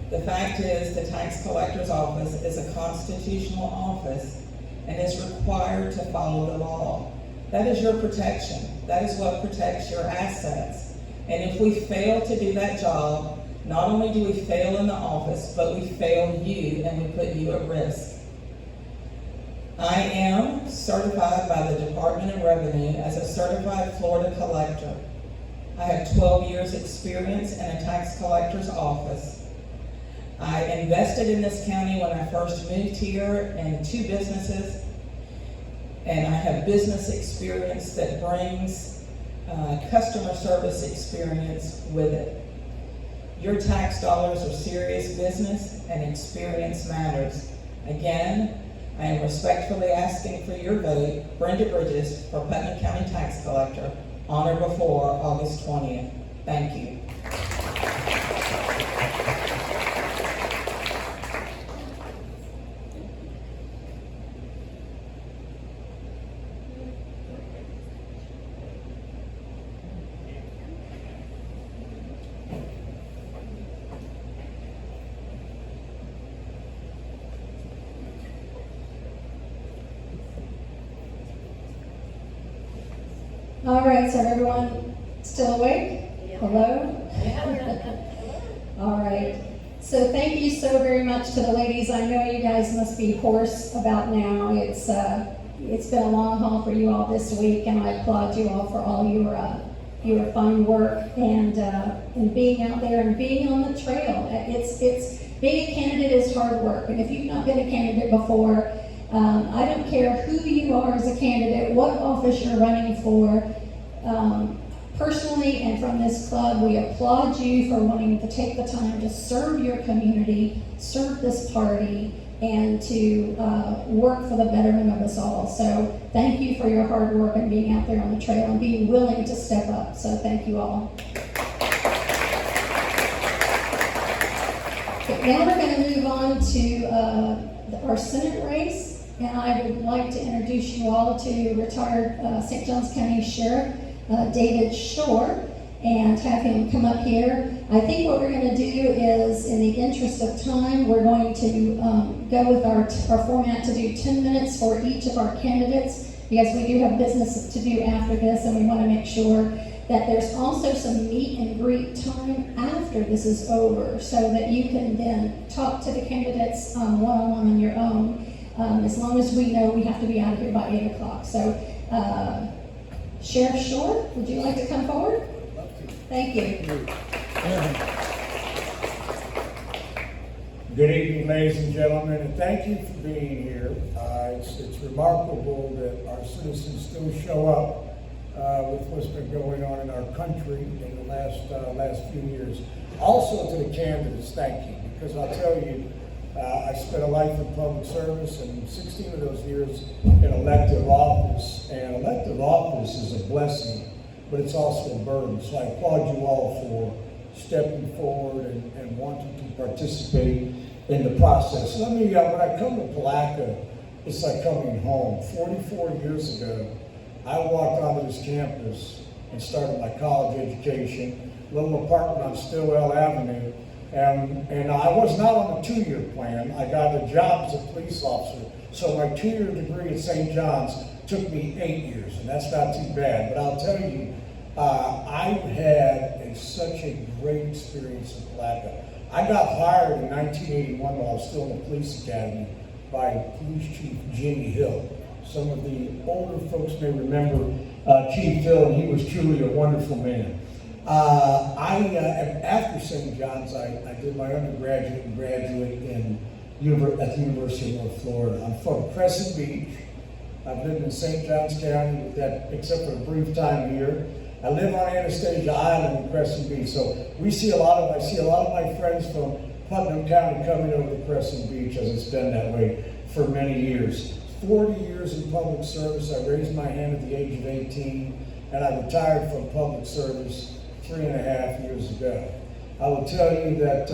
The fact is, the tax collector's office is a constitutional office and is required to follow the law. That is your protection. That is what protects your assets. And if we fail to do that job, not only do we fail in the office, but we fail you and we put you at risk. I am certified by the Department of Revenue as a certified Florida collector. I have 12 years experience in a tax collector's office. I invested in this county when I first moved here in 2 businesses, and I have business experience that brings customer service experience with it. Your tax dollars are serious business and experience matters. Again, I am respectfully asking for your vote, Brenda Bridges, for Putnam County Tax Collector, on or before August 20th. Thank you. All right, so everyone still awake? Hello? All right. So thank you so very much to the ladies. I know you guys must be hoarse about now. It's been a long haul for you all this week, and I applaud you all for all your fine work and being out there and being on the trail. It's being a candidate is hard work, and if you've not been a candidate before, I don't care who you are as a candidate, what office you're running for. Personally and from this club, we applaud you for wanting to take the time to serve your community, serve this party, and to work for the betterment of us all. So thank you for your hard work and being out there on the trail and being willing to step up. So thank you all. Okay, now we're going to move on to our Senate race. And I would like to introduce you all to retired St. Johns County Sheriff David Shore and have him come up here. I think what we're going to do is, in the interest of time, we're going to go with our format to do 10 minutes for each of our candidates, because we do have business to do after this, and we want to make sure that there's also some meet and greet time after this is over, so that you can then talk to the candidates one-on-one on your own. As long as we know we have to be out of here by 8 o'clock. So, Sheriff Shore, would you like to come forward? Thank you. Good evening, ladies and gentlemen, and thank you for being here. It's remarkable that our citizens still show up with what's been going on in our country in the last few years. Also to the candidates, thank you, because I'll tell you, I spent a life in public service and 16 of those years in elective office. And elective office is a blessing, but it's also a burden. So I applaud you all for stepping forward and wanting to participate in the process. Let me, when I come to Palatka, it's like coming home. 44 years ago, I walked onto this campus and started my college education, little apartment on Stillwell Avenue. And I was not on a 2-year plan. I got a job as a police officer. So my 2-year degree at St. John's took me 8 years, and that's not too bad. But I'll tell you, I've had such a great experience in Palatka. I got hired in 1981 while I was still in the police academy by Police Chief Jimmy Hill. Some of the older folks may remember Chief Hill, and he was truly a wonderful man. After St. John's, I did my undergraduate and graduate at the University of North Florida. I'm from Crescent Beach. I've lived in St. Johns County, except for a brief time here. I live on Anastasia Island in Crescent Beach, so I see a lot of my friends from Putnam County coming over to Crescent Beach, as it's been that way for many years. 40 years in public service. I raised my hand at the age of 18, and I retired from public service 3.5 years ago. I will tell you that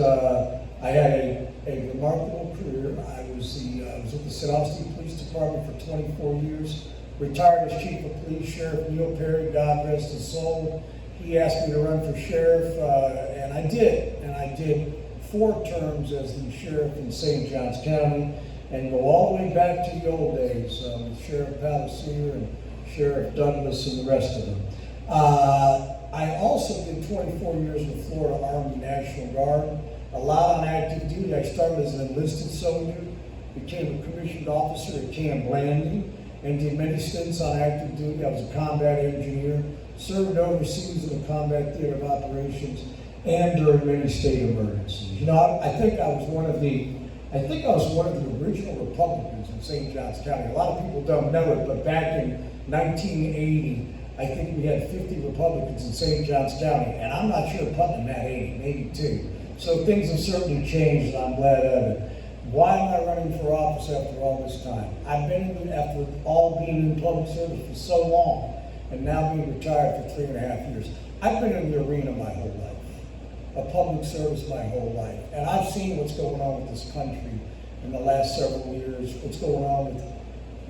I had a remarkable career. I was with the St. Augustine Police Department for 24 years, retired as Chief of Police. Sheriff Neil Perry, God rest his soul, he asked me to run for sheriff, and I did. And I did 4 terms as the sheriff in St. Johns County, and go all the way back to the old days with Sheriff Palisier and Sheriff Douglas and the rest of them. I also did 24 years with Florida Army National Guard, a lot on active duty. I started as an enlisted soldier, became a commissioned officer at Camp Blanding, and did many stints on active duty. I was a combat engineer, served overseas in the combat theater of operations, and during many state emergencies. You know, I think I was one of the original Republicans in St. Johns County. A lot of people don't know it, but back in 1980, I think we had 50 Republicans in St. Johns County, and I'm not sure Putnam had 80, maybe 2. So things have certainly changed, and I'm glad of it. Why am I running for office after all this time? I've been after all being in public service for so long, and now being retired for 3.5 years. I've been in the arena my whole life, of public service my whole life, and I've seen what's going on with this country in the last several years, what's going on with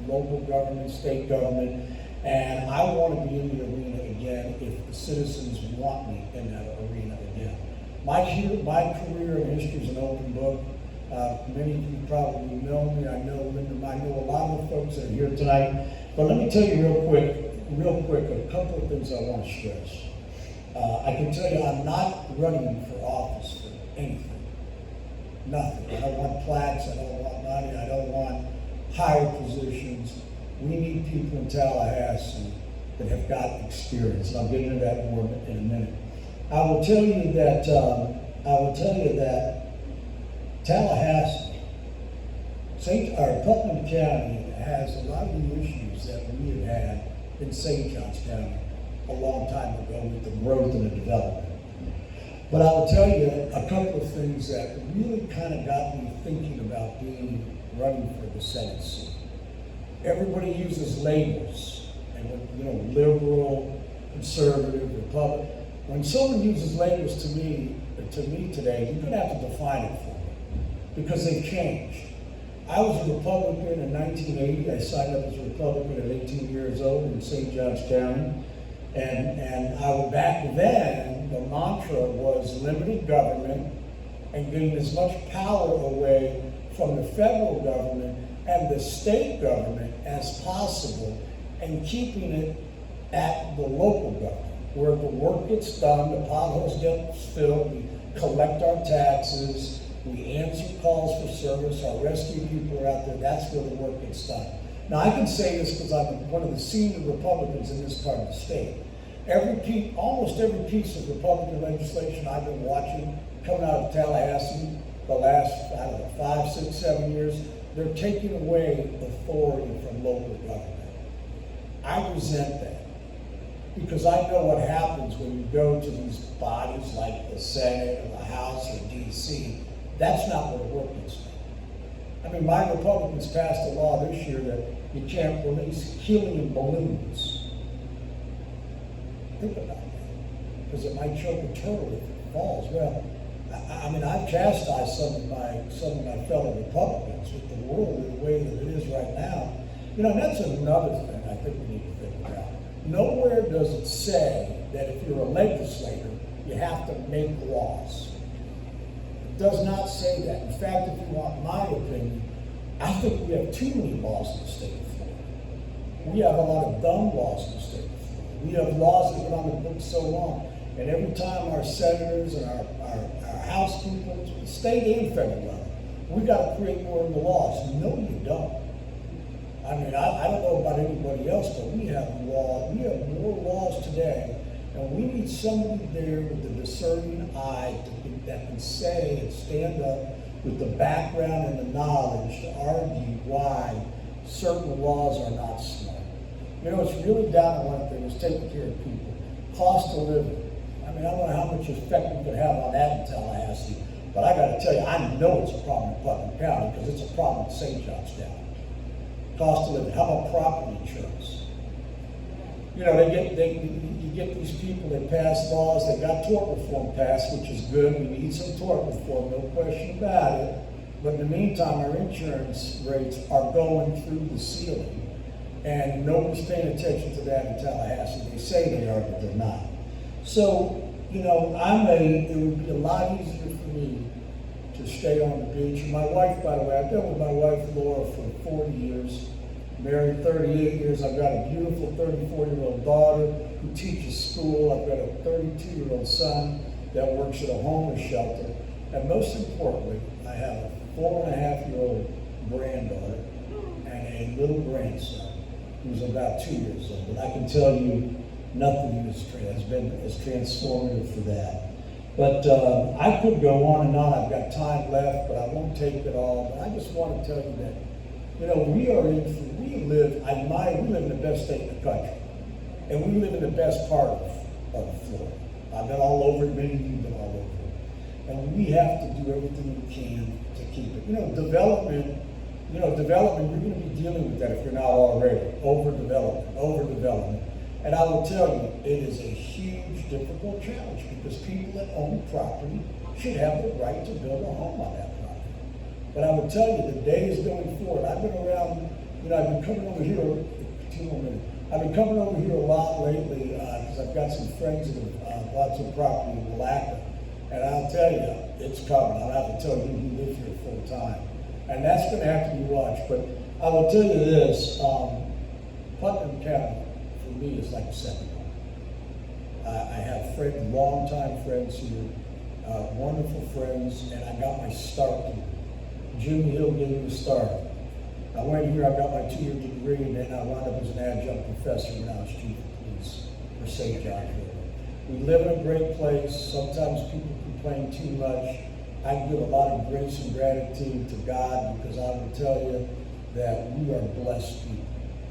local government, state government, and I want to be in the arena again if the citizens want me in that arena again. My career and history is an open book. Many of you probably know me. I know Linda. I know a lot of the folks that are here tonight. But let me tell you real quick, a couple of things I want to stress. I can tell you I'm not running for office for anything. Nothing. I don't want plaques. I don't want money. I don't want higher positions. We need people in Tallahassee that have got experience, and I'll get into that more in a minute. I will tell you that Tallahassee, Putnam County has a lot of the issues that we have had in St. Johns County a long time ago with the growth and the development. But I will tell you a couple of things that really kind of got me thinking about running for the Senate seat. Everybody uses labels, and liberal, conservative, Republican. When someone uses labels to me today, you're going to have to define it for me, because they've changed. I was a Republican in 1980. I signed up as a Republican at 18 years old in St. Johns County. And back then, the mantra was limited government and getting as much power away from the federal government and the state government as possible, and keeping it at the local government, where the work gets done, the potholes get filled, we collect our taxes, we answer calls for service, our rescue people are out there, that's where the work gets done. Now I can say this because I'm one of the senior Republicans in this part of the state. Almost every piece of Republican legislation I've been watching coming out of Tallahassee the last, 5, 6, 7 years, they're taking away authority from local government. I resent that, because I know what happens when you go to these bodies like the Senate or the House or DC. That's not where the work gets done. I mean, my Republicans passed a law this year that you can't release helium balloons. Think about that, because it might choke a turtle if it falls. Well, I mean, I've chastised some of my fellow Republicans with the world in the way that it is right now. And that's another thing I think we need to think about. Nowhere does it say that if you're a legislator, you have to make laws. It does not say that. In fact, if you want my opinion, I think we have too many laws in the state of Florida. We have a lot of dumb laws in the state of Florida. We have laws that have been on the books so long. And every time our senators and our House people, state and federal level, we got to create more of the laws. No, you don't. I mean, I don't know about anybody else, but we have more laws today, and we need somebody there with a discerning eye that can say and stand up with the background and the knowledge to argue why certain laws are not smart. It's really down to one thing, is taking care of people. Cost of living. I mean, I don't know how much effect we could have on that in Tallahassee, but I got to tell you, I know it's a problem in Putnam County, because it's a problem in St. Johns County. cost of living. How about property insurance? You know, you get these people that pass laws, they got tort reform passed, which is good. We need some tort reform, no question about it. But in the meantime, our insurance rates are going through the ceiling. And nobody's paying attention to that in Tallahassee. They say they are, but they're not. So, you know, it would be a lot easier for me to stay on the beach. And my wife, by the way, I've been with my wife, Laura, for 40 years, married 38 years. I've got a beautiful 34-year-old daughter who teaches school. I've got a 32-year-old son that works at a homeless shelter. And most importantly, I have a 4.5-year-old granddaughter and a little grandson who's about 2 years old. And I can tell you, nothing has been as transformative for that. But I could go on and on. I've got time left, but I won't take it all. But I just want to tell you that, you know, we live in the best state in the country. And we live in the best part of Florida. I've been all over it, many of you have been all over it. And we have to do everything we can to keep it. Development, you're going to be dealing with that if you're not already. Overdevelopment. And I will tell you, it is a huge, difficult challenge because people that own property should have the right to build a home on that property. But I will tell you, the days going forward, I've been around, I've been coming over here, 2 more minutes. I've been coming over here a lot lately because I've got some friends that have bought some property in Malacca. And I'll tell you, it's coming. I'll have to tell you who lives here full time. And that's going to have to be watched. But I will tell you this, Putnam County, for me, is like a second home. I have friends, longtime friends here, wonderful friends, and I got my start here. Jimmy Hill gave me the start. I went here, I got my 2-year degree, and then I wound up as an adjunct professor when I was chief of police for St. John's River. We live in a great place. Sometimes people complain too much. I give a lot of grace and gratitude to God because I will tell you that we are blessed people.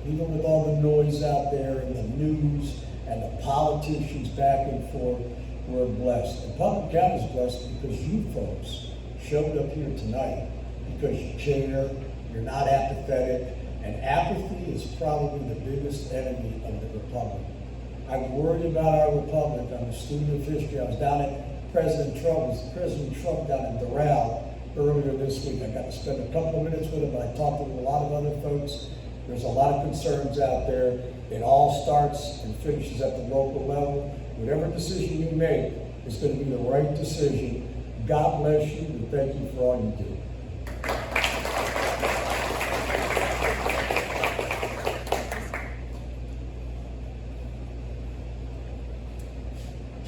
Even with all the noise out there and the news and the politicians back and forth, we're blessed. And Putnam County is blessed because you folks showed up here tonight because you care, you're not apathetic, and apathy is probably the biggest enemy of the Republic. I worry about our Republic. I'm a student of history. I was down at President Trump down in Doral earlier this week. I got to spend a couple of minutes with him, but I talked with a lot of other folks. There's a lot of concerns out there. It all starts and finishes at the local level. Whatever decision you make is going to be the right decision. God bless you, and thank you for all you do.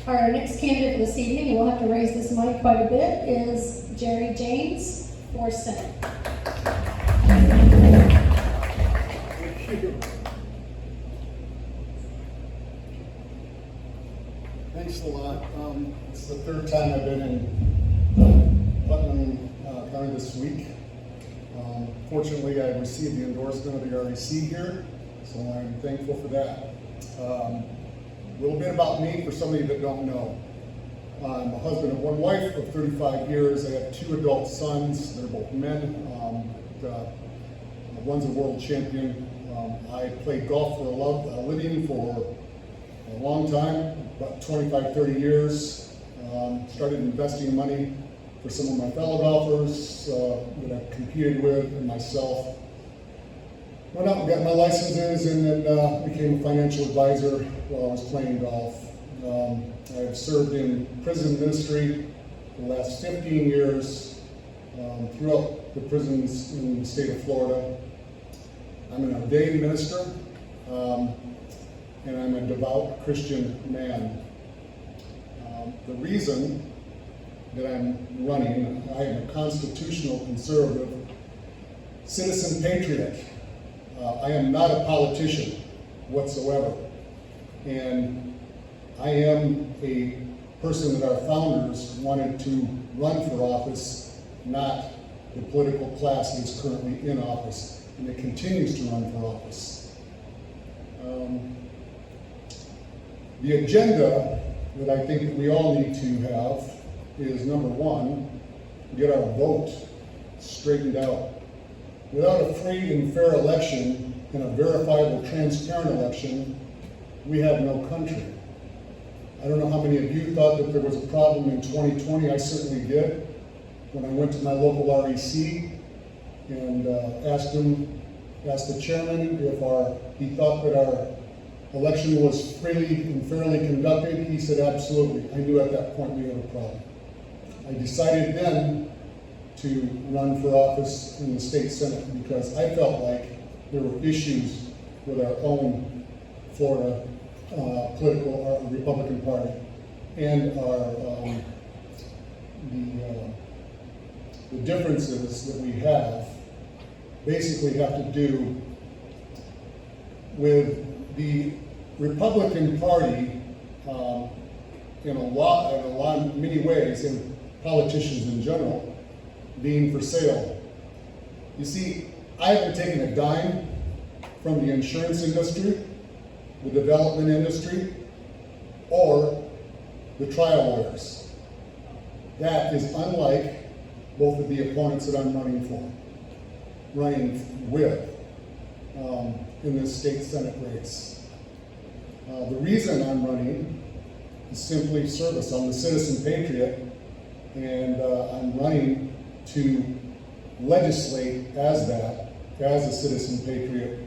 Our next candidate this evening, and we'll have to raise this mic quite a bit, is Jerry James for Senate. Thanks a lot. It's the 3rd time I've been in Putnam County this week. Fortunately, I received the endorsement of the REC here, so I'm thankful for that. A little bit about me for some of you that don't know. I'm a husband of 1 wife of 35 years. I have 2 adult sons. They're both men. One's a world champion. I played golf for a living for a long time, about 25, 30 years. Started investing money for some of my fellow golfers that I competed with and myself. Went out and got my licenses and then became a financial advisor while I was playing golf. I've served in prison ministry for the last 15 years throughout the prisons in the state of Florida. I'm an ordained minister and I'm a devout Christian man. The reason that I'm running, I am a constitutional conservative, citizen patriot. I am not a politician whatsoever. And I am a person that our founders wanted to run for office, not the political class that is currently in office and that continues to run for office. The agenda that I think that we all need to have is, number 1, get our vote straightened out. Without a free and fair election and a verifiable, transparent election, we have no country. I don't know how many of you thought that there was a problem in 2020. I certainly did. When I went to my local REC and asked the chairman if he thought that our election was freely and fairly conducted, he said absolutely. I knew at that point we had a problem. I decided then to run for office in the state senate because I felt like there were issues with our own Florida political Republican Party and the differences that we have basically have to do with the Republican Party in many ways, and politicians in general, being for sale. You see, I haven't taken a dime from the insurance industry, the development industry, or the trial lawyers. That is unlike both of the opponents that I'm running with in this state senate race. The reason I'm running is simply service. I'm a citizen patriot, and I'm running to legislate as a citizen patriot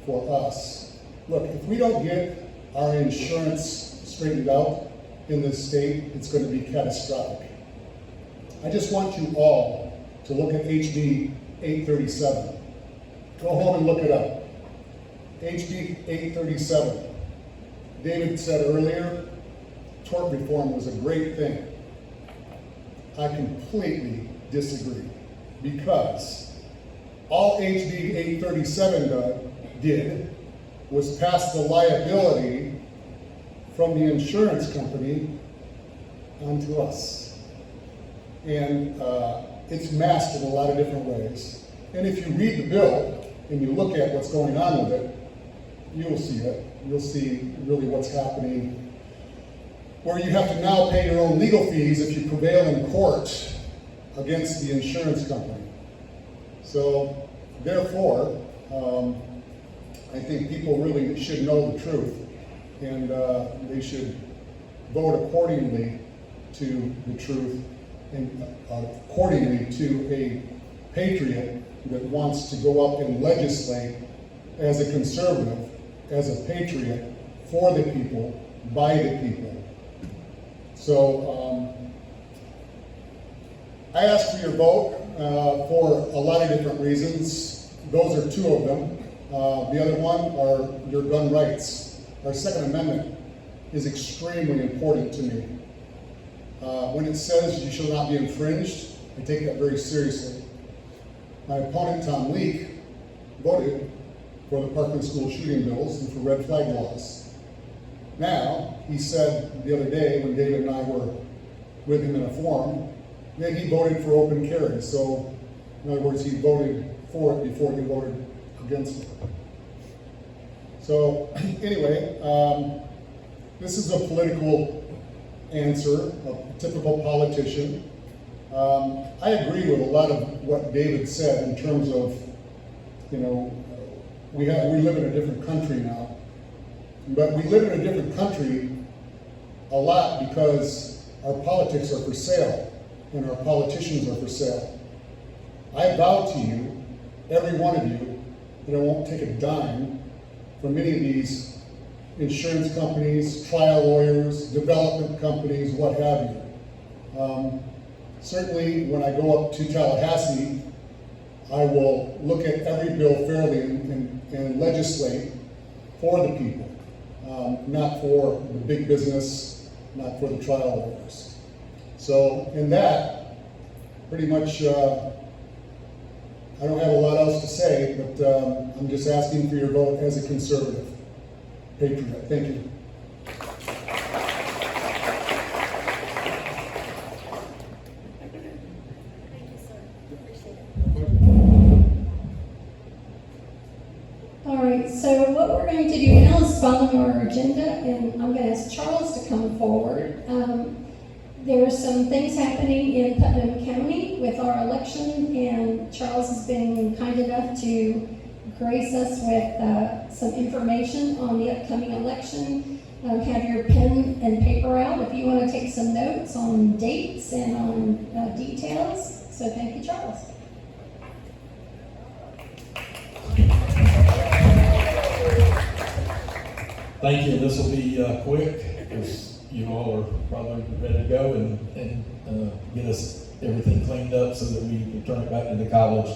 for us. Look, if we don't get our insurance straightened out in this state, it's going to be catastrophic. I just want you all to look at HB 837. Go home and look it up. HB 837. David said earlier, tort reform was a great thing. I completely disagree, because all HB 837 did was pass the liability from the insurance company onto us. And it's masked in a lot of different ways. And if you read the bill and you look at what's going on with it, you'll see it. You'll see really what's happening, where you have to now pay your own legal fees if you prevail in court against the insurance company. So, therefore, I think people really should know the truth, and they should vote accordingly to the truth and accordingly to a patriot that wants to go up and legislate as a conservative, as a patriot, for the people, by the people. So I asked for your vote for a lot of different reasons. Those are two of them. The other one are your gun rights. Our Second Amendment is extremely important to me. When it says you shall not be infringed, I take that very seriously. My opponent, Tom Leake, voted for the Parkland school shooting bills and for red flag laws. Now, he said the other day when David and I were with him in a forum, that he voted for open carry. So, in other words, he voted for it before he voted against it. So, anyway, this is a political answer, a typical politician. I agree with a lot of what David said in terms of, we live in a different country now. But we live in a different country a lot because our politics are for sale and our politicians are for sale. I vow to you, every one of you, that I won't take a dime from any of these insurance companies, trial lawyers, development companies, what have you. Certainly, when I go up to Tallahassee, I will look at every bill fairly and legislate for the people, not for the big business, not for the trial lawyers. So, in that, pretty much, I don't have a lot else to say, but I'm just asking for your vote as a conservative patriot. Thank you. All right, so what we're going to do now is follow our agenda, and I'm going to ask Charles to come forward. There are some things happening in Putnam County with our election, and Charles has been kind enough to grace us with some information on the upcoming election. Have your pen and paper out if you want to take some notes on dates and on details. So thank you, Charles. Thank you. This will be quick because you all are probably ready to go and get us everything cleaned up so that we can turn it back into college.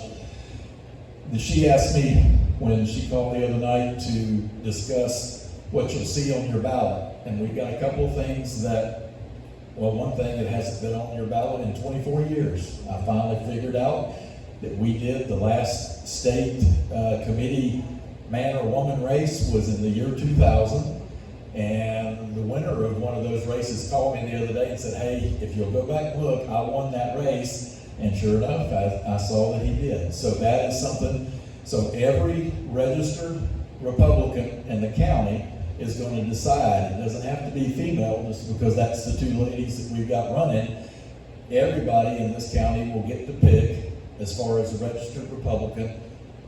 She asked me when she called the other night to discuss what you'll see on your ballot. And we've got a couple of things that, well, one thing that hasn't been on your ballot in 24 years. I finally figured out that we did the last state committee man or woman race was in the year 2000. And the winner of one of those races called me the other day and said, hey, if you'll go back and look, I won that race. And sure enough, I saw that he did. So that is something, so every registered Republican in the county is going to decide. It doesn't have to be female just because that's the two ladies that we've got running. Everybody in this county will get to pick, as far as a registered Republican,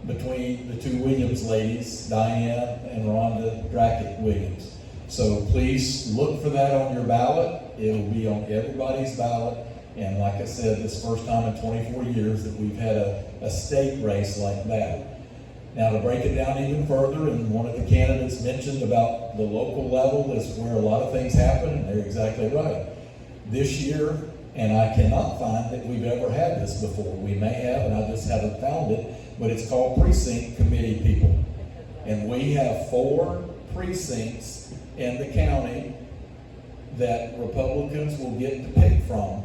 between the two Williams ladies, Diane and Rhonda Drackett Williams. So please look for that on your ballot. It'll be on everybody's ballot. And like I said, this first time in 24 years that we've had a state race like that. Now to break it down even further, and one of the candidates mentioned about the local level is where a lot of things happen, and they're exactly right. This year, and I cannot find that we've ever had this before. We may have, and I just haven't found it, but it's called precinct committee people. And we have 4 precincts in the county that Republicans will get to pick from.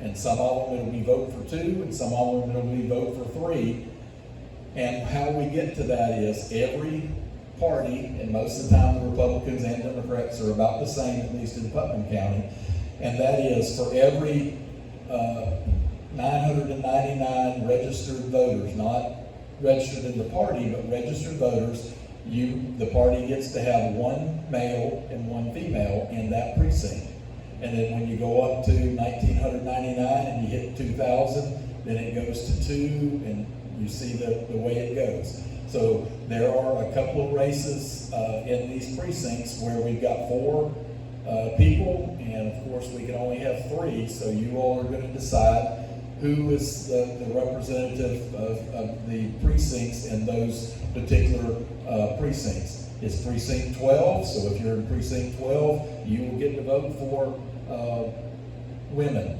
And some of them it'll be vote for 2, and some of them it'll be vote for 3. And how we get to that is every party, and most of the time the Republicans and Democrats are about the same, at least in Putnam County, and that is for every 999 registered voters, not registered in the party, but registered voters, the party gets to have 1 male and 1 female in that precinct. And then when you go up to 1,999 and you hit 2,000, then it goes to 2, and you see the way it goes. So there are a couple of races in these precincts where we've got 4 people, and of course we can only have 3, so you all are going to decide who is the representative of the precincts in those particular precincts. It's precinct 12, so if you're in precinct 12, you will get to vote for women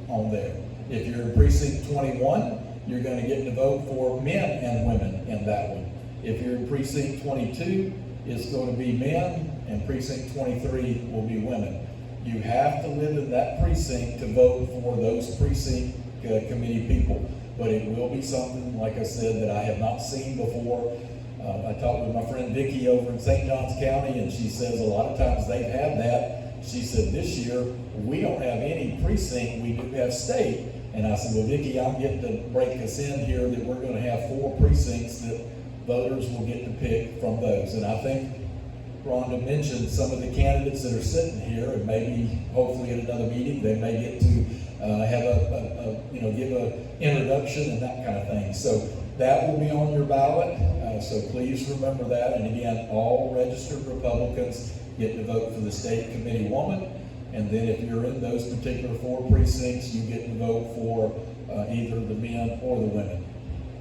on there. If you're in precinct 21, you're going to get to vote for men and women in that one. If you're in precinct 22, it's going to be men, and precinct 23 will be women. You have to live in that precinct to vote for those precinct committee people. But it will be something, like I said, that I have not seen before. I talked with my friend Vicki over in St. Johns County, and she says a lot of times they've had that. She said this year, we don't have any precinct, we do have state. And I said, well, Vicki, I'm getting to break us in here that we're going to have 4 precincts that voters will get to pick from those. And I think Rhonda mentioned some of the candidates that are sitting here, and maybe, hopefully at another meeting, they may get to have give an introduction and that kind of thing. So that will be on your ballot. So please remember that. And again, all registered Republicans get to vote for the state committee woman. And then if you're in those particular 4 precincts, you get to vote for either the men or the women.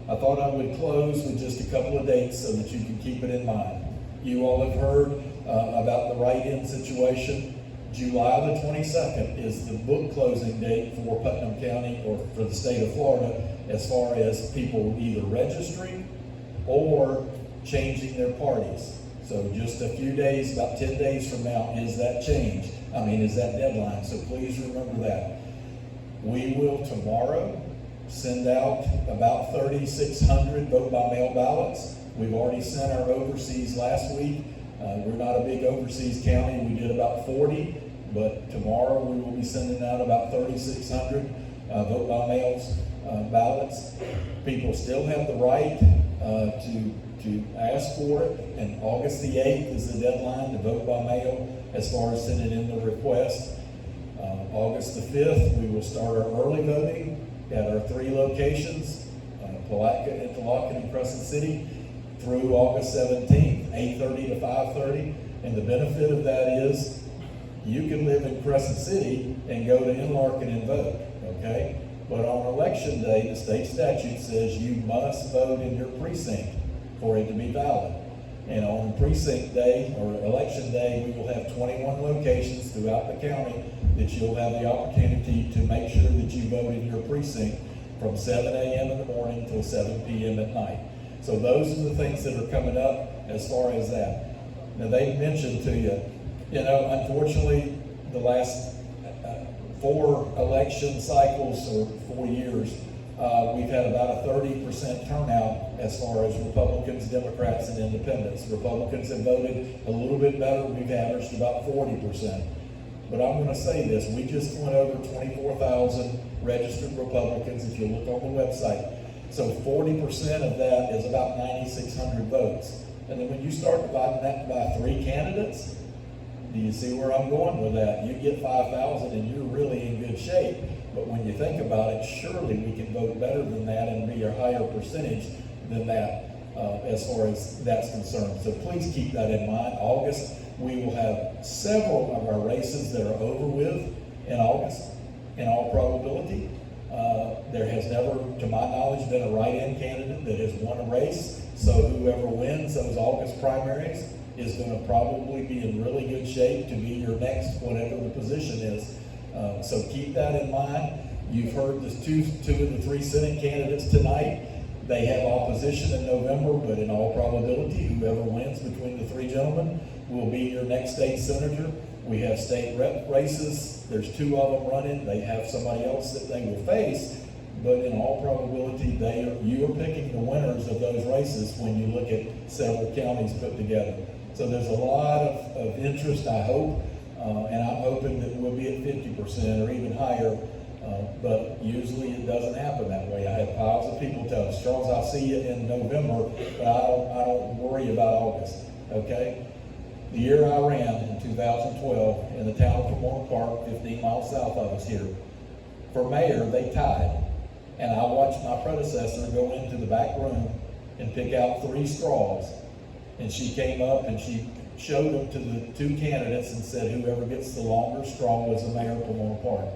I thought I would close with just a couple of dates so that you can keep it in mind. You all have heard about the write-in situation. July the 22nd is the book closing date for Putnam County or for the state of Florida as far as people either registering or changing their parties. So just a few days, about 10 days from now, is that deadline. So please remember that. We will tomorrow send out about 3,600 vote by mail ballots. We've already sent our overseas last week. We're not a big overseas county. We did about 40, but tomorrow we will be sending out about 3,600 vote by mail ballots. People still have the right to ask for it, and August the 8th is the deadline to vote by mail as far as sending in the request. August the 5th, we will start our early voting at our 3 locations, Palatka, Interlochen, and Crescent City, through August 17th, 8:30 to 5:30. And the benefit of that is you can live in Crescent City and go to Interlochen and vote, okay? But on election day, the state statute says you must vote in your precinct for it to be valid. And on precinct day, or election day, we will have 21 locations throughout the county that you'll have the opportunity to make sure that you vote in your precinct from 7 a.m. in the morning till 7 p.m. at night. So those are the things that are coming up as far as that. Now, they mentioned to you, unfortunately, the last 4 election cycles or 4 years, we've had about a 30% turnout as far as Republicans, Democrats, and Independents. Republicans have voted a little bit better. We've averaged about 40%. But I'm going to say this, we just went over 24,000 registered Republicans if you look on the website. So 40% of that is about 9,600 votes. And then when you start dividing that by 3 candidates, do you see where I'm going with that? You get 5,000 and you're really in good shape. But when you think about it, surely we can vote better than that and be a higher percentage than that as far as that's concerned. So please keep that in mind. August, we will have several of our races that are over with in August, in all probability. There has never, to my knowledge, been a write-in candidate that has won a race. So whoever wins those August primaries is going to probably be in really good shape to be your next, whatever the position is. So keep that in mind. You've heard the two of the 3 Senate candidates tonight. They have opposition in November, but in all probability, whoever wins between the 3 gentlemen will be your next state senator. We have state rep races. There's 2 of them running. They have somebody else that they will face, but in all probability, you are picking the winners of those races when you look at several counties put together. So there's a lot of interest, I hope, and I'm hoping that we'll be at 50% or even higher, but usually it doesn't happen that way. I have piles of people tell us, Charles, I'll see you in November, but I don't worry about August, okay? The year I ran in 2012 in the town of Putnam Park, 15 miles south of us here, for mayor, they tied. And I watched my predecessor go into the back room and pick out 3 straws. And she came up and she showed them to the 2 candidates and said, whoever gets the longer straw was the mayor of Putnam Park.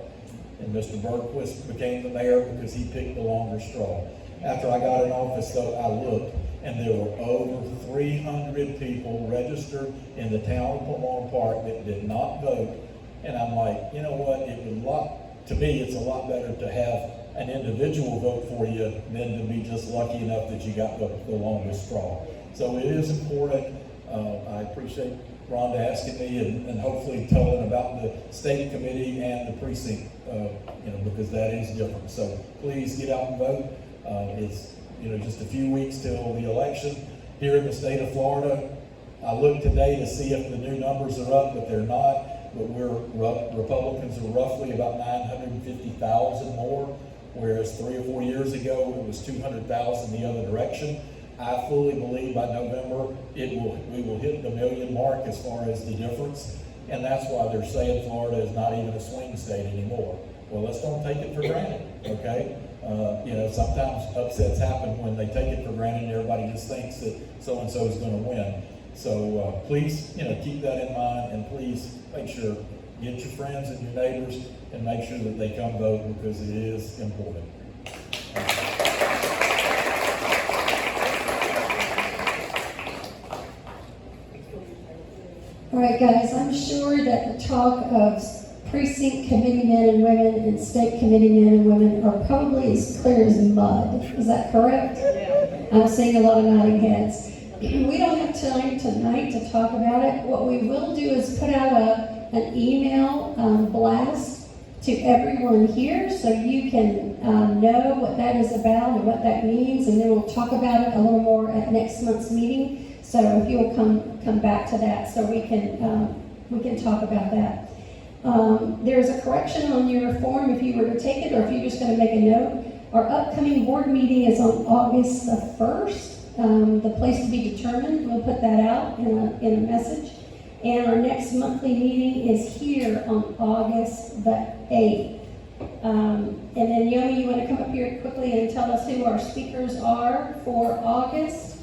And Mr. Bergquist became the mayor because he picked the longer straw. After I got in office, though, I looked, and there were over 300 people registered in the town of Putnam Park that did not vote. And I'm like, you know what? To me, it's a lot better to have an individual vote for you than to be just lucky enough that you got the longest straw. So it is important. I appreciate Rhonda asking me and hopefully telling about the state committee and the precinct, because that is different. So please get out and vote. It's just a few weeks till the election here in the state of Florida. I looked today to see if the new numbers are up, but they're not. But Republicans are roughly about 950,000 more, whereas 3 or 4 years ago it was 200,000 the other direction. I fully believe by November we will hit the 1 million mark as far as the difference, and that's why they're saying Florida is not even a swing state anymore. Well, let's don't take it for granted, okay? Sometimes upsets happen when they take it for granted and everybody just thinks that so-and-so is going to win. So please, keep that in mind, and please make sure, get your friends and your neighbors and make sure that they come vote because it is important. All right, guys, I'm sure that the talk of precinct committee men and women and state committee men and women are probably as clear as mud. Is that correct? Yeah. I'm seeing a lot of nodding heads. We don't have time tonight to talk about it. What we will do is put out an email blast to everyone here so you can know what that is about and what that means, and then we'll talk about it a little more at next month's meeting. So if you'll come back to that so we can talk about that. There's a correction on your form if you were to take it, or if you're just going to make a note. Our upcoming board meeting is on August the 1st. The place to be determined. We'll put that out in a message. And our next monthly meeting is here on August the 8th. And then Yomi, you want to come up here quickly and tell us who our speakers are for August?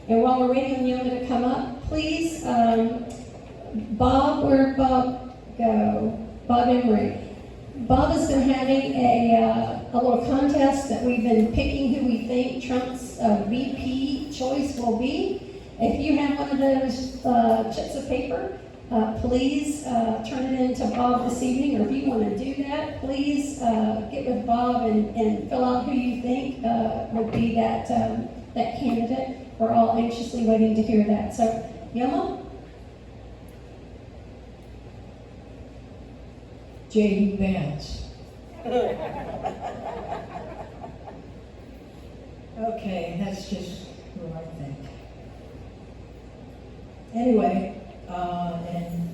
And while we're waiting on Yomi to come up, please, Bob, where'd Bob go? Bob Emery. Bob has been having a little contest that we've been picking who we think Trump's VP choice will be. If you have one of those chips of paper, please turn it in to Bob this evening, or if you want to do that, please get with Bob and fill out who you think would be that candidate. We're all anxiously waiting to hear that. So, Yama? J.D. Vance. Okay, that's just who I think. Anyway, on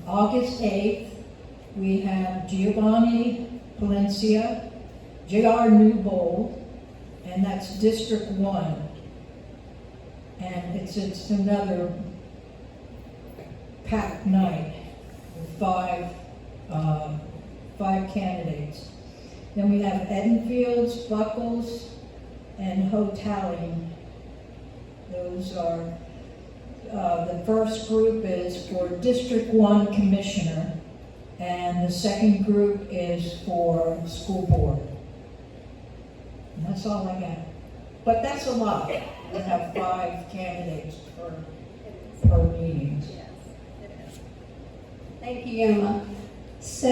August 8th, we have Giovanni Palencia, J.R. Newbold, and that's District 1. And it's another packed night with five candidates. Then we have Edenfields, Buckles, and Hotelling. Those are, the first group is for District 1 Commissioner, and the second group is for School Board. And that's all I got. But that's a lot. We have 5 candidates per meeting. Thank you, Yoma. So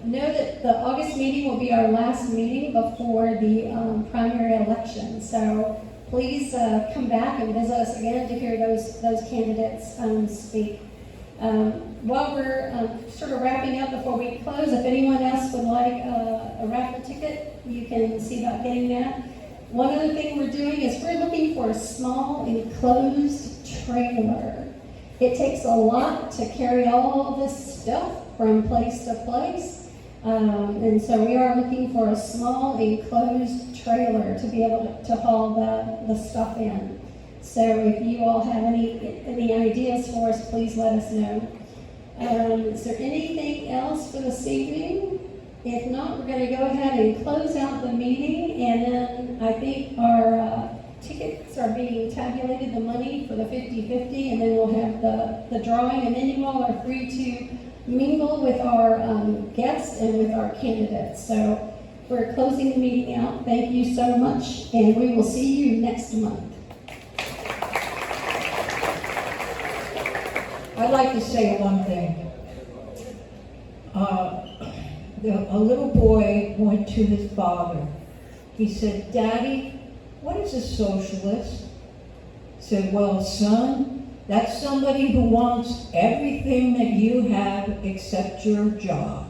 know that the August meeting will be our last meeting before the primary election. So please come back and visit us again to hear those candidates speak. While we're sort of wrapping up before we close, if anyone else would like a raffle ticket, you can see about getting that. One other thing we're doing is we're looking for a small enclosed trailer. It takes a lot to carry all this stuff from place to place. And so we are looking for a small enclosed trailer to be able to haul the stuff in. So if you all have any ideas for us, please let us know. Is there anything else for this evening? If not, we're going to go ahead and close out the meeting, and then I think our tickets are being tabulated, the money for the 50-50, and then we'll have the drawing, and then you all are free to mingle with our guests and with our candidates. So we're closing the meeting out. Thank you so much, and we will see you next month. I'd like to say one thing. A little boy went to his father. He said, "Daddy, what is a socialist?" He said, "Well, son, that's somebody who wants everything that you have except your job."